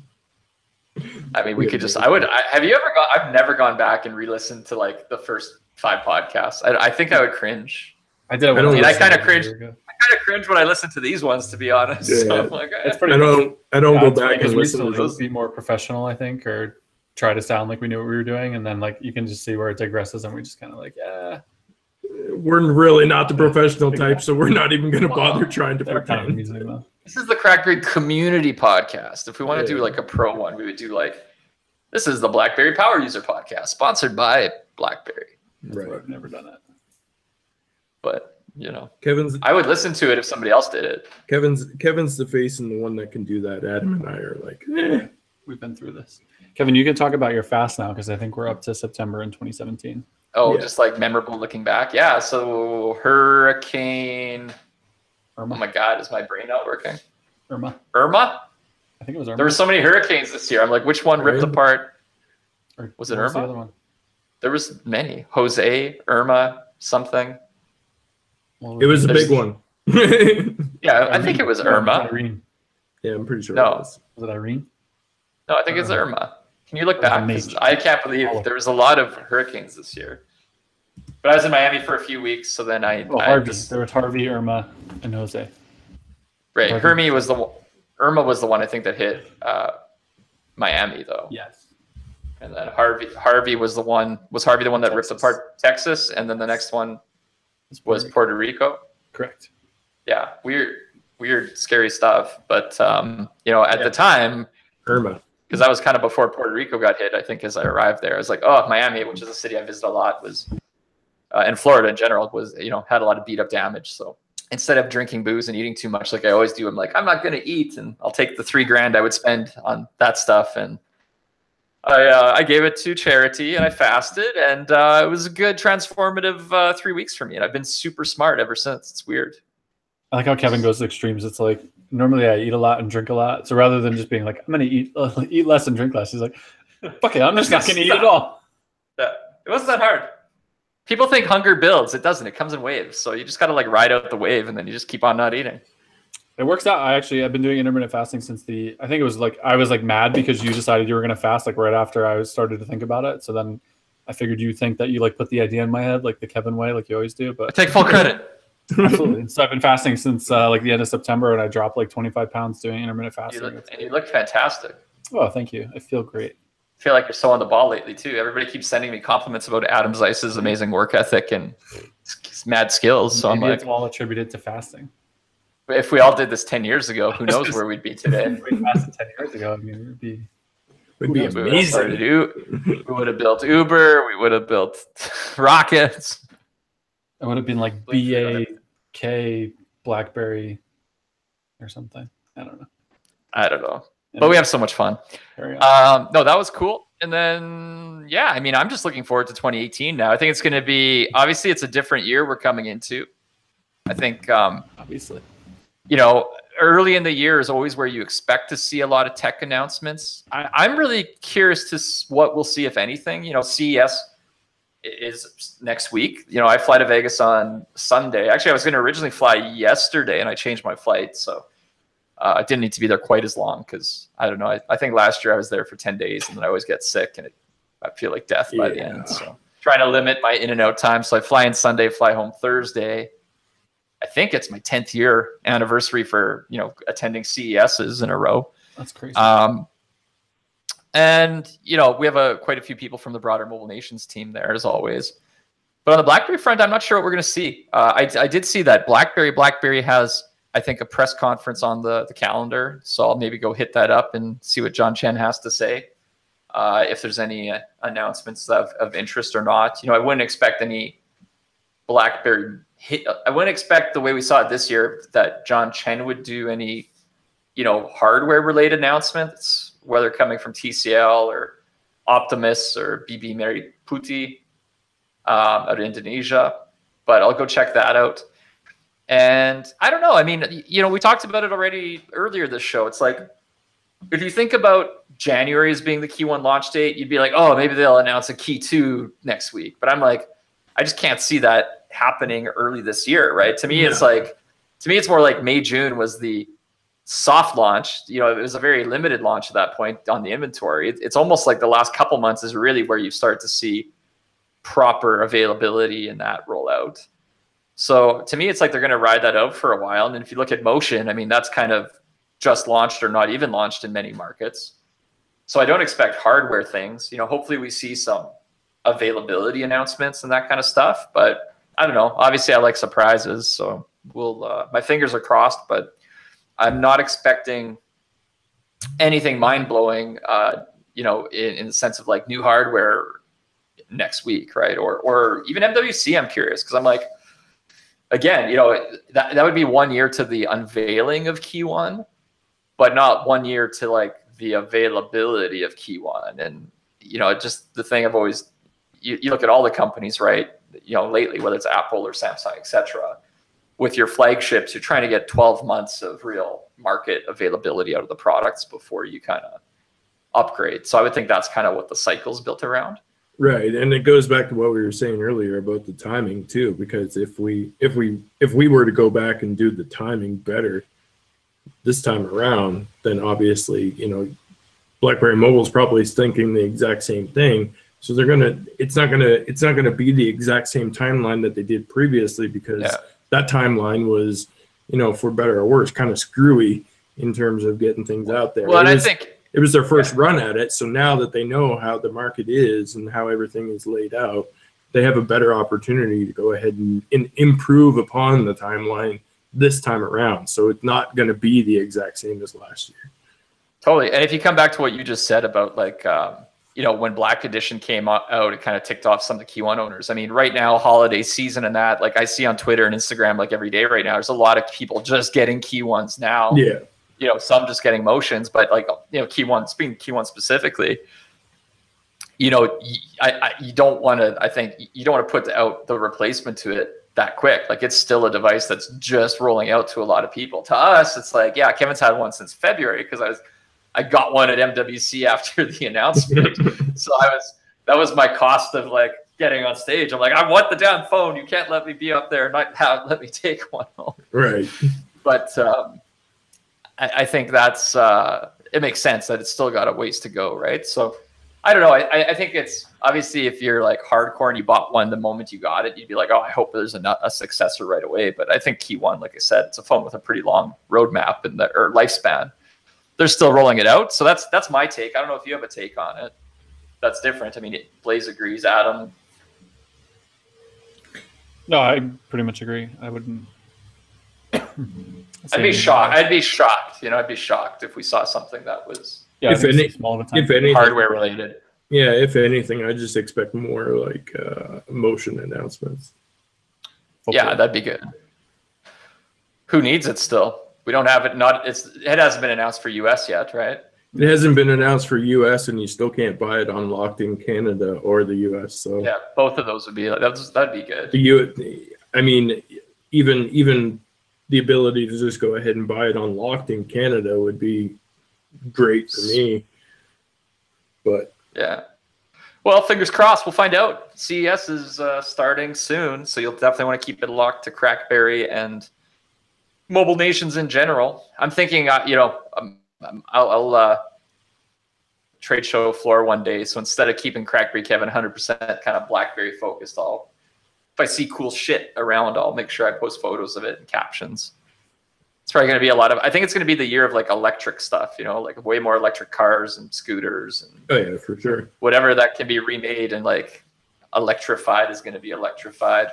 I mean, we could just. Have you ever gone? I've never gone back and re-listened to like the first 5 podcasts. I think I would cringe. I did. I kind of cringe. I kind of cringe when I listen to these ones, to be honest. Yeah. So I'm like, it's pretty. I don't go back and listen to those. Be more professional, I think, or try to sound like we knew what we were doing, and then like you can just see where it digresses, and we just kind of like, yeah. We're really not the professional type, so we're not even going to bother trying to pretend. This is the CrackBerry community podcast. If we want to do like a pro one, we would do like, this is the BlackBerry Power User podcast, sponsored by BlackBerry. Right. I've never done it. But, you know, I would listen to it if somebody else did it. Kevin's the face and the one that can do that. Adam and I are like, we've been through this. Kevin, you can talk about your fast now, because I think we're up to September in 2017. Oh, yeah. Just like memorable looking back. Yeah. So Hurricane. Irma. Oh my God, is my brain not working? Irma. I think it was Irma. There were so many hurricanes this year. I'm like, which one ripped apart? Or was it Irma? The other one? There was many. Jose, Irma, something. Well, it was a big one. Yeah, I think it was Irma. Irene. Yeah, I'm pretty sure. No. Was it Irene? No, I think it's Irma. Can you look back? I can't believe there was a lot of hurricanes this year. But I was in Miami for a few weeks, so then Harvey. There was Harvey, Irma, and Jose. Right. Irma was the one I think that hit Miami, though. Yes. And then Harvey was the one. Was Harvey the one that ripped apart Texas? And then the next one was Puerto Rico. Correct. Yeah, weird, scary stuff. But you know, at the time, Irma. Because that was kind of before Puerto Rico got hit, I think, as I arrived there. I was like, oh, Miami, which is a city I visited a lot, was, and Florida in general, was, you know, had a lot of beat up damage. So instead of drinking booze and eating too much like I always do, I'm like, I'm not going to eat, and I'll take the $3,000 I would spend on that stuff. And I gave it to charity, and I fasted, and it was a good transformative 3 weeks for me. And I've been super smart ever since. It's weird. I like how Kevin goes to extremes. It's like, normally I eat a lot and drink a lot. So rather than just being like, I'm going to eat less and drink less, he's like, fuck it, I'm just not going to eat at all. Yeah, it wasn't that hard. People think hunger builds. It doesn't. It comes in waves. So you just got to like ride out the wave, and then you just keep on not eating. It works out. I've been doing intermittent fasting since I think it was like, I was like mad because you decided you were going to fast like right after I started to think about it. So then I figured you think that you like put the idea in my head, like the Kevin way, like you always do. But I take full credit. Absolutely. So I've been fasting since like the end of September, and I dropped like 25 pounds doing intermittent fasting. You look fantastic. Oh, thank you. I feel great. I feel like you're so on the ball lately too. Everybody keeps sending me compliments about Adam Zeiss's amazing work ethic and his mad skills. So maybe I'm like, it's all attributed to fasting. If we all did this 10 years ago, who knows where we'd be today? If we fasted 10 years ago, I mean, it would be amazing. We would have built Uber. We would have built rockets. It would have been like BAK BlackBerry or something. I don't know. But we have so much fun. No, that was cool. And then, yeah, I mean, I'm just looking forward to 2018 now. I think it's going to be, obviously, it's a different year we're coming into. I think, obviously, you know, early in the year is always where you expect to see a lot of tech announcements. I'm really curious to what we'll see, if anything. You know, CES is next week. You know, I fly to Vegas on Sunday. Actually, I was going to originally fly yesterday, and I changed my flight. So I didn't need to be there quite as long because, I don't know, I think last year I was there for 10 days, and then I always get sick, and I feel like death by the end. So trying to limit my in and out time. So I fly in Sunday, fly home Thursday. I think it's my 10th year anniversary for, you know, attending CESs in a row. That's crazy. And, you know, we have quite a few people from the broader Mobile Nations team there, as always. But on the BlackBerry front, I'm not sure what we're going to see. I did see that BlackBerry has, I think, a press conference on the calendar. So I'll maybe go hit that up and see what John Chen has to say, if there's any announcements of interest or not. You know, I wouldn't expect any BlackBerry hit. I wouldn't expect, the way we saw it this year, that John Chen would do any, you know, hardware related announcements, whether coming from TCL or Optimus or BB Mary Putih out of Indonesia. But I'll go check that out. And I don't know. I mean, you know, we talked about it already earlier this show. It's like, if you think about January as being the KEYone launch date, you'd be like, oh, maybe they'll announce a KEY2 next week. But I'm like, I just can't see that happening early this year, right? To me, it's like, to me, it's more like May, June was the soft launch. You know, it was a very limited launch at that point on the inventory. It's almost like the last couple months is really where you start to see proper availability in that rollout. So to me, it's like they're going to ride that out for a while. And then if you look at Motion, I mean, that's kind of just launched or not even launched in many markets. So I don't expect hardware things. You know, hopefully we see some availability announcements and that kind of stuff. But I don't know. Obviously, I like surprises. So we'll, my fingers are crossed, but I'm not expecting anything mind-blowing, you know, in the sense of like new hardware next week, right? Or even MWC, I'm curious, because I'm like, again, you know, that would be 1 year to the unveiling of KEYone, but not 1 year to like the availability of KEYone. And, you know, just the thing I've always, you look at all the companies, right? You know, lately, whether it's Apple or Samsung, et cetera, with your flagships, you're trying to get 12 months of real market availability out of the products before you kind of upgrade. So I would think that's kind of what the cycle's built around. Right, and it goes back to what we were saying earlier about the timing too. Because if we were to go back and do the timing better this time around, then obviously, you know, BlackBerry Mobile's probably thinking the exact same thing. So they're gonna, it's not gonna be the exact same timeline that they did previously, because that timeline was, you know, for better or worse, kind of screwy in terms of getting things out there. Well, and I think it was their first run at it. So now that they know how the market is and how everything is laid out, they have a better opportunity to go ahead and improve upon the timeline this time around. So it's not going to be the exact same as last year. Totally. And if you come back to what you just said about like, you know, when Black Edition came out, it kind of ticked off some of the KEYone owners. I mean, right now, holiday season and that, like I see on Twitter and Instagram, like every day right now, there's a lot of people just getting KEYones now. Yeah. You know, some just getting Motions, but like, you know, KEYone, speaking KEYone specifically, you know, you don't want to, I think you don't want to put out the replacement to it that quick. Like it's still a device that's just rolling out to a lot of people. To us, it's like, yeah, Kevin's had one since February because I got one at MWC after the announcement. So that was my cost of like getting on stage. I'm like, I want the damn phone. You can't let me be up there and not let me take one home. Right. But I think that's it makes sense that it's still got a ways to go, right? So I don't know. I think it's obviously if you're like hardcore and you bought one the moment you got it, you'd be like, oh, I hope there's a successor right away. But I think KEYone, like I said, it's a phone with a pretty long roadmap or lifespan. They're still rolling it out. So that's my take. I don't know if you have a take on it. That's different. I mean, Blaze agrees. Adam. No, I pretty much agree. I wouldn't. I'd be shocked. I'd be shocked. You know, I'd be shocked if we saw something that was if anything, hardware related. Yeah, if anything, I just expect more like Motion announcements. Hopefully. Yeah, that'd be good. Who needs it still? We don't have it. It hasn't been announced for US yet, right? It hasn't been announced for US, and you still can't buy it unlocked in Canada or the US. So yeah, both of those would be that'd be good. I mean, even the ability to just go ahead and buy it unlocked in Canada would be great for me. But yeah, well, fingers crossed. We'll find out. CES is starting soon, so you'll definitely want to keep it locked to CrackBerry and mobile nations in general. I'm thinking, you know, I'll trade show floor one day. So instead of keeping CrackBerry Kevin 100% kind of BlackBerry focused, if I see cool shit around, I'll make sure I post photos of it and captions. It's probably going to be a lot of, I think it's going to be the year of like electric stuff, you know, like way more electric cars and scooters. And oh yeah, for sure. Whatever that can be remade and like electrified is going to be electrified.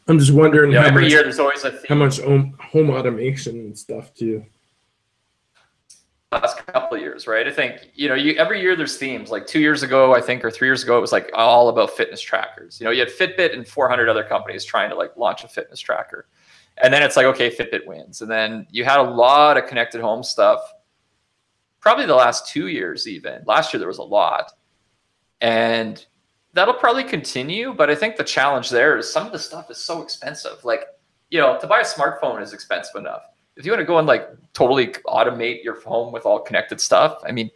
I'm just wondering every year there's always a theme. How much home automation and stuff too. Last couple of years, right? I think, you know, every year there's themes. Like 2 years ago, I think, or 3 years ago, it was like all about fitness trackers. You know, you had Fitbit and 400 other companies trying to like launch a fitness tracker. And then it's like, okay, Fitbit wins. And then you had a lot of connected home stuff. Probably the last 2 years even. Last year there was a lot. And that'll probably continue. But I think the challenge there is some of the stuff is so expensive. Like to buy a smartphone is expensive enough. If you want to go and like totally automate your home with all connected stuff, I mean,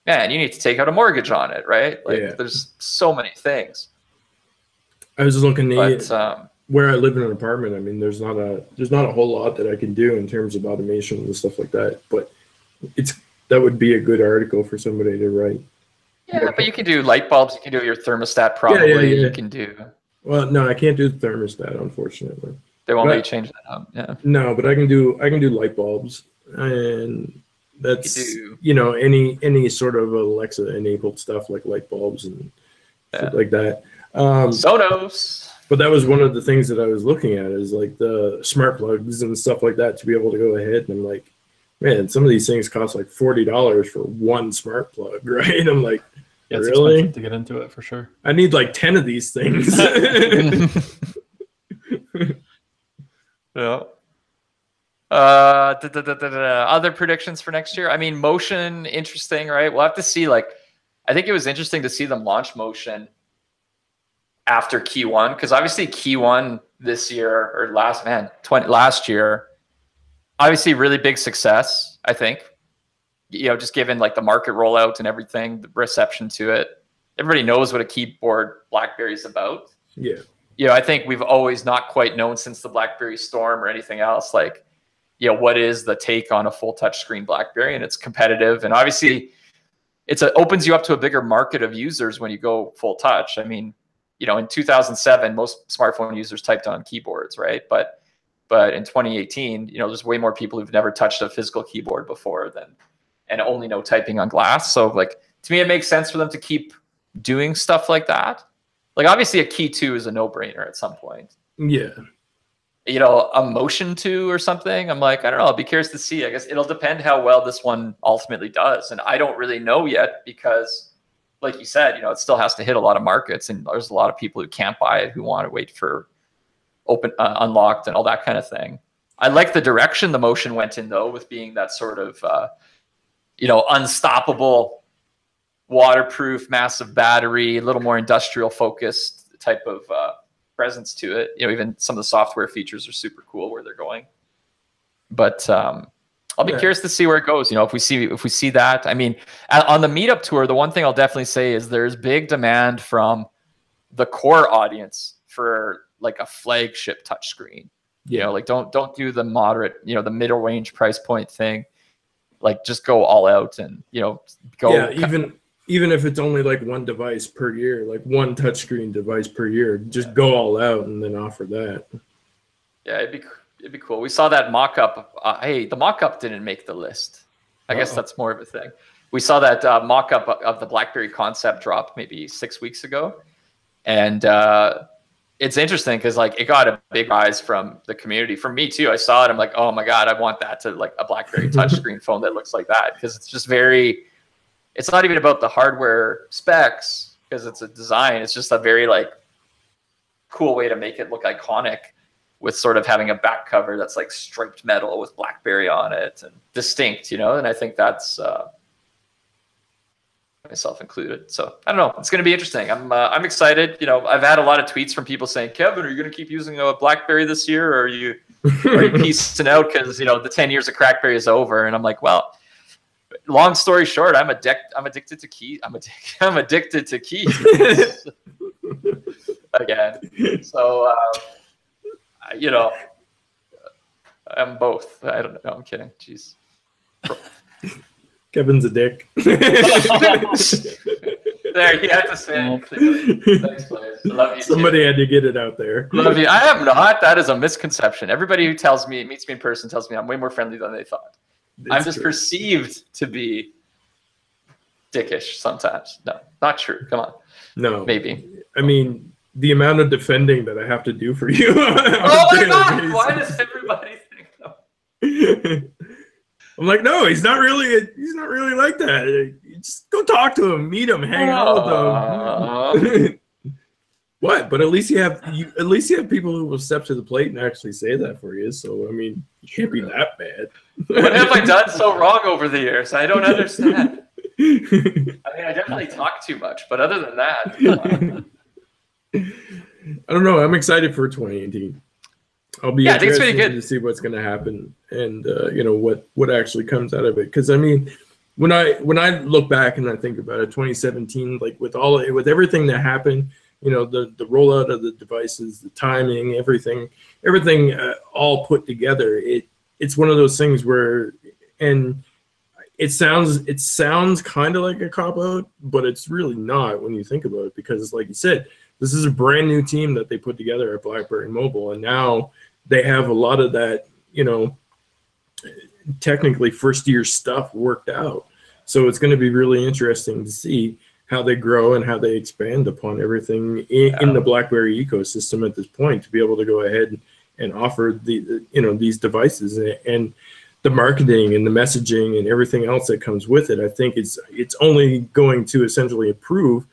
man, you need to take out a mortgage on it, right? Like there's so many things. I was looking at where I live in an apartment. I mean, there's not a whole lot that I can do in terms of automation and stuff like that. But that would be a good article for somebody to write. Yeah, but you can do light bulbs. You can do your thermostat probably. Yeah. You can do. Well, no, I can't do the thermostat, unfortunately. They won't let you change that up. Yeah. No, but I can do light bulbs, and that's any sort of Alexa enabled stuff like light bulbs and stuff like that. Sonos. But that was one of the things that I was looking at is like the smart plugs and stuff like that to be able to go ahead. And I'm like, man, some of these things cost like $40 for one smart plug, right? I'm like, yeah, it's really? Expensive to get into it for sure. I need like 10 of these things. Yeah. Other predictions for next year? I mean, Motion, interesting, right? We'll have to see. Like, I think it was interesting to see them launch Motion after KEYone, because obviously KEYone this year or last year, obviously really big success. I think, just given like the market rollout and everything, the reception to it, everybody knows what a keyboard BlackBerry is about. Yeah. I think we've always not quite known since the BlackBerry Storm or anything else, like, what is the take on a full touchscreen BlackBerry, and it's competitive. And obviously it opens you up to a bigger market of users when you go full touch. I mean, in 2007, most smartphone users typed on keyboards, right? But in 2018, there's way more people who've never touched a physical keyboard before and only know typing on glass. So like, to me, it makes sense for them to keep doing stuff like that. Like, obviously a Key 2 is a no-brainer at some point. Yeah. A Motion 2 or something. I'm like, I don't know. I'll be curious to see. I guess it'll depend how well this one ultimately does. And I don't really know yet because, like you said, it still has to hit a lot of markets, and there's a lot of people who can't buy it who want to wait for unlocked and all that kind of thing. I like the direction the Motion went in, though, with being that sort of, unstoppable, waterproof, massive battery, a little more industrial focused type of presence to it. Even some of the software features are super cool where they're going. But I'll be curious to see where it goes. If we see that. I mean, on the meetup tour, the one thing I'll definitely say is there's big demand from the core audience for like a flagship touchscreen. Like don't do the moderate, the middle range price point thing. Like, just go all out and go. Yeah, even if it's only like one device per year, like one touchscreen device per year, just go all out and then offer that. Yeah, it'd be cool. We saw that mock-up. Hey, the mock-up didn't make the list. I guess that's more of a thing. We saw that mock-up of the BlackBerry concept drop maybe 6 weeks ago. And it's interesting because like it got a big rise from the community. From me too. I saw it. I'm like, oh my God, I want that to like a BlackBerry touchscreen phone that looks like that. Because it's just it's not even about the hardware specs because it's a design. It's just a very like cool way to make it look iconic with sort of having a back cover that's like striped metal with BlackBerry on it and distinct, and I think that's myself included. So I don't know. It's going to be interesting. I'm excited. I've had a lot of tweets from people saying, Kevin, are you going to keep using a BlackBerry this year? Or are you piecing out because, the 10 years of CrackBerry is over? And I'm like, well, long story short, I'm addicted to keys. I'm addicted to keys again. So, I'm both. I don't know. I'm kidding. Jeez. Kevin's a dick. There, you had to say it. Thanks, players. I love you. Somebody had to get it out there. Love you. I am not. That is a misconception. Everybody who meets me in person tells me I'm way more friendly than they thought. I'm just perceived to be dickish sometimes. No, not true. Come on. No. Maybe. I mean, the amount of defending that I have to do for you. Oh my God! Why does everybody think so? I'm like, no, he's not really like that. Just go talk to him, meet him, hang out with him. What? But at least you have people who will step to the plate and actually say that for you. So I mean, you can't be that bad. What have I done so wrong over the years? I don't understand. I mean, I definitely talk too much, but other than that, I don't know. I'm excited for 2018. I'll be I think it's interested pretty good to see what's going to happen and you know what actually comes out of it. Because I mean, when I look back and I think about it, 2017, like with everything that happened, you know, the rollout of the devices, the timing, everything all put together, it's one of those things where, and it sounds kind of like a cop out, but it's really not when you think about it, because like you said, this is a brand new team that they put together at BlackBerry Mobile, and now they have a lot of that, you know, technically first year stuff worked out. So it's going to be really interesting to see how they grow and how they expand upon everything in the BlackBerry ecosystem at this point, to be able to go ahead and offer the you know, these devices and the marketing and the messaging and everything else that comes with it. I think it's only going to essentially improve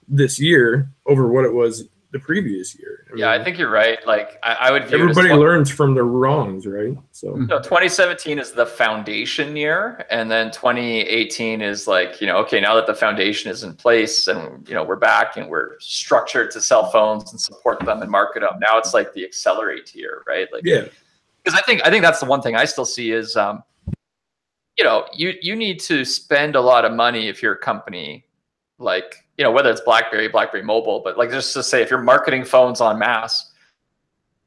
this year over what it was the previous year. I mean, I think you're right. Like I would view everybody learns from their wrongs, right? So 2017 is the foundation year, and then 2018 is like, you know, okay, now that the foundation is in place and, you know, we're back and we're structured to sell phones and support them and market them. Now it's like the accelerate year, right? Like, yeah, because I think that's the one thing I still see is, you know, you need to spend a lot of money if you're a company, like, you know, whether it's BlackBerry Mobile, but like just to say, if you're marketing phones en masse,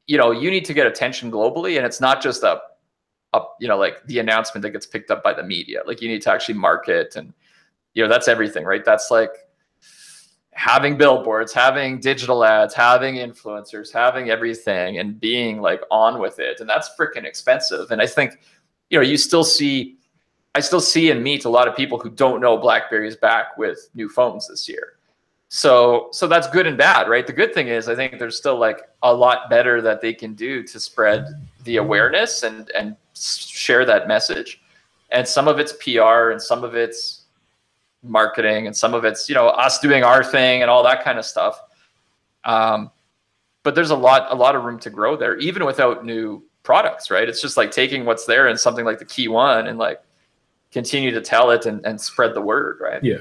you know, you need to get attention globally, and it's not just a you know, like the announcement that gets picked up by the media. Like you need to actually market, and you know, that's everything, right? That's like having billboards, having digital ads, having influencers, having everything, and being like on with it, and that's freaking expensive. And I think, you know, I still see and meet a lot of people who don't know BlackBerry is back with new phones this year. So that's good and bad, right? The good thing is, I think there's still like a lot better that they can do to spread the awareness and share that message. And some of it's PR, and some of it's marketing, and some of it's, you know, us doing our thing and all that kind of stuff. But there's a lot of room to grow there, even without new products, right? It's just like taking what's there and something like the KEYone and like continue to tell it and spread the word, right? Yeah.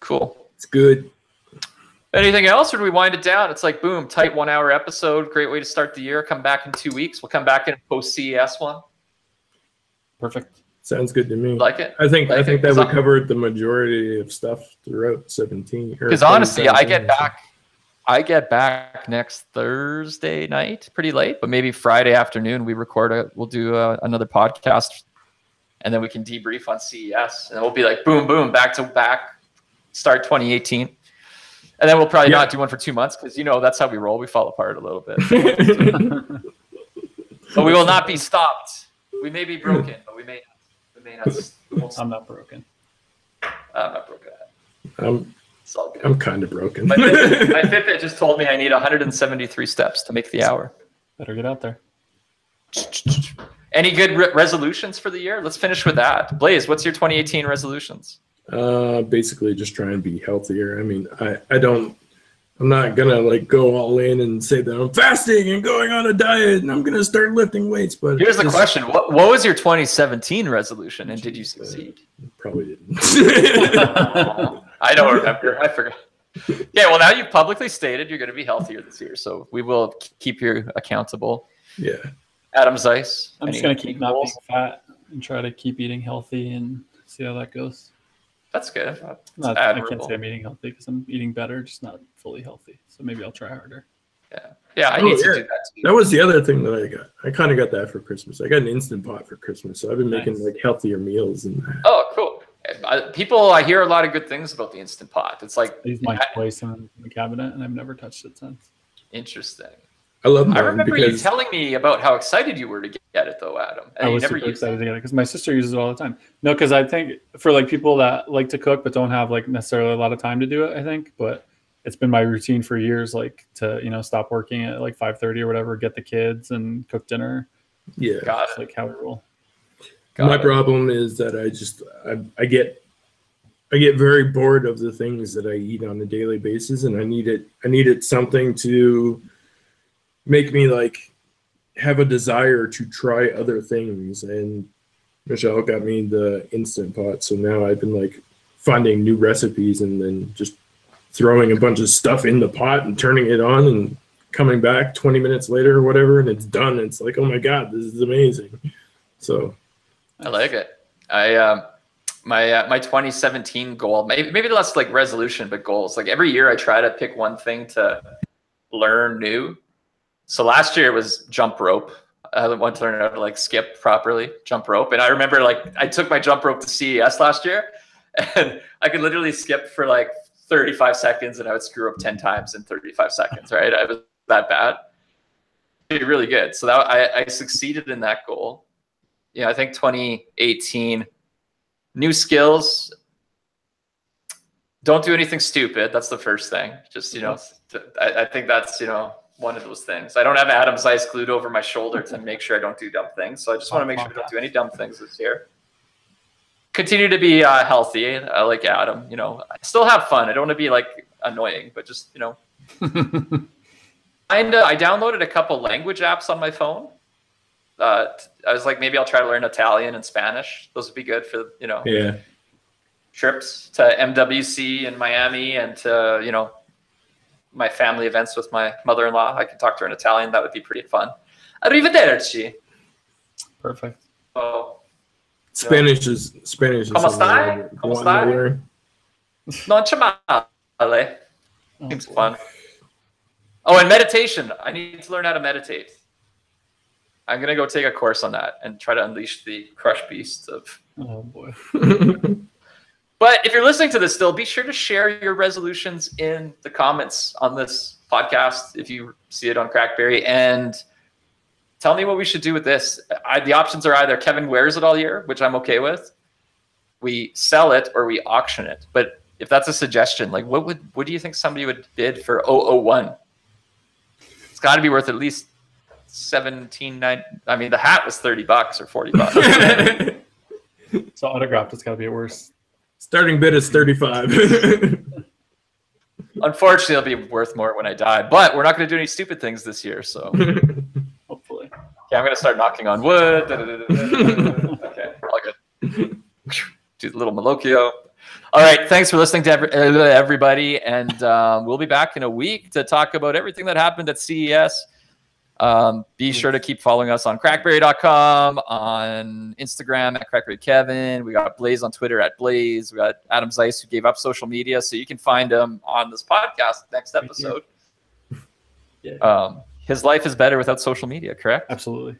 Cool. It's good. Anything else, or do we wind it down? It's like, boom, tight 1 hour episode. Great way to start the year. Come back in 2 weeks. We'll come back in post CES one. Perfect. Sounds good to me. Like it? I think that we covered the majority of stuff throughout 17. Because honestly, I get back next Thursday night, pretty late, but maybe Friday afternoon we'll do another podcast, and then we can debrief on CES, and we'll be like, boom, boom, back to back, start 2018. And then we'll probably not do one for 2 months, because, you know, that's how we roll. We fall apart a little bit. But we will not be stopped. We may be broken, but we may not. I'm not broken. I'm not broken. It's all good. I'm kind of broken. My Fitbit just told me I need 173 steps to make the hour. Better get out there. Any good resolutions for the year? Let's finish with that. Blaze, what's your 2018 resolutions? Basically just try and be healthier. I mean, I'm not gonna like go all in and say that I'm fasting and going on a diet and I'm gonna start lifting weights. But here's the question: What was your 2017 resolution, and did you succeed? Probably didn't. I don't remember. I forgot. Yeah, well, now you've publicly stated you're going to be healthier this year, so we will keep you accountable. Yeah. Adam Zeiss. I'm just going to keep not being fat and try to keep eating healthy and see how that goes. That's good. I can't say I'm eating healthy because I'm eating better, just not fully healthy. So maybe I'll try harder. Yeah, I need to do that too. That was the other thing that I got. I kind of got that for Christmas. I got an Instant Pot for Christmas, so I've been making like healthier meals and that. Oh, cool. I hear a lot of good things about the Instant Pot. It's like I use my place in the cabinet, and I've never touched it since. Interesting. I love mine. I remember you telling me about how excited you were to get it, though, Adam. And I was super excited to get it because my sister uses it all the time. No, because I think for like people that like to cook but don't have like necessarily a lot of time to do it, I think. But it's been my routine for years, like to stop working at like 5:30 or whatever, get the kids and cook dinner. Yeah, got it. Like how we roll. My problem is that I get very bored of the things that I eat on a daily basis, and I needed something to make me like have a desire to try other things. And Michelle got me the Instant Pot, so now I've been like finding new recipes and then just throwing a bunch of stuff in the pot and turning it on and coming back 20 minutes later or whatever, and it's done. It's like, oh my God, this is amazing. So I like it. My 2017 goal, maybe less like resolution, but goals. Like every year I try to pick one thing to learn new. So last year it was jump rope. I wanted to learn how to like skip properly, jump rope. And I remember like I took my jump rope to CES last year, and I could literally skip for like 35 seconds and I would screw up 10 times in 35 seconds, right? I was that bad. It'd be really good. So that I succeeded in that goal. I think 2018, new skills. Don't do anything stupid. That's the first thing. Just, I think that's, one of those things. I don't have Adam's eyes glued over my shoulder to make sure I don't do dumb things. So I just want to make sure I don't do any dumb things this year. Continue to be healthy. I like Adam. I still have fun. I don't want to be like annoying, but just, I downloaded a couple language apps on my phone. I was like, maybe I'll try to learn Italian and Spanish. Those would be good for, trips to MWC in Miami and to, my family events with my mother-in-law. I could talk to her in Italian. That would be pretty fun. Arrivederci. Perfect. Oh, Spanish is ¿Cómo stai? ¿Cómo stai? Non c'è male. Seems fun. Oh, and meditation. I need to learn how to meditate. I'm going to go take a course on that and try to unleash the crush beast of... Oh, boy. But if you're listening to this still, be sure to share your resolutions in the comments on this podcast if you see it on CrackBerry, and tell me what we should do with this. The options are either Kevin wears it all year, which I'm okay with, we sell it, or we auction it. But if that's a suggestion, like what do you think somebody would bid for 001? It's got to be worth at least $17.9. I mean, the hat was $30 or $40. So autographed, it's got to be worse. Starting bid is 35. Unfortunately, it'll be worth more when I die. But we're not going to do any stupid things this year, so hopefully. Yeah, I'm going to start knocking on wood. Okay, all good. Do the little Malocchio. All right, thanks for listening to everybody, and we'll be back in a week to talk about everything that happened at CES. Be sure to keep following us on crackberry.com, on Instagram at crackberrykevin. We got Blaze on Twitter at Blaze. We got Adam Zeiss, who gave up social media, so you can find him on this podcast next episode. Yeah. His life is better without social media, correct? Absolutely.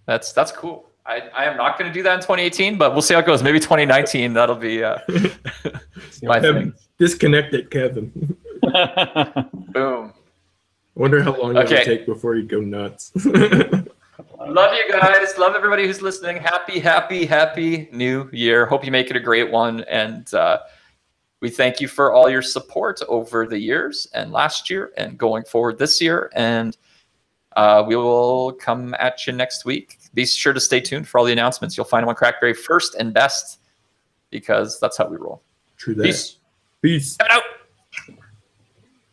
That's cool. I am not going to do that in 2018, but we'll see how it goes. Maybe 2019, that'll be my thing. Disconnected Kevin. Boom. Wonder how long it would take before you go nuts. Love you guys. Love everybody who's listening. Happy New Year. Hope you make it a great one. And we thank you for all your support over the years and last year and going forward this year. And we will come at you next week. Be sure to stay tuned for all the announcements. You'll find them on CrackBerry first and best, because that's how we roll. True that. Peace. Peace. Out.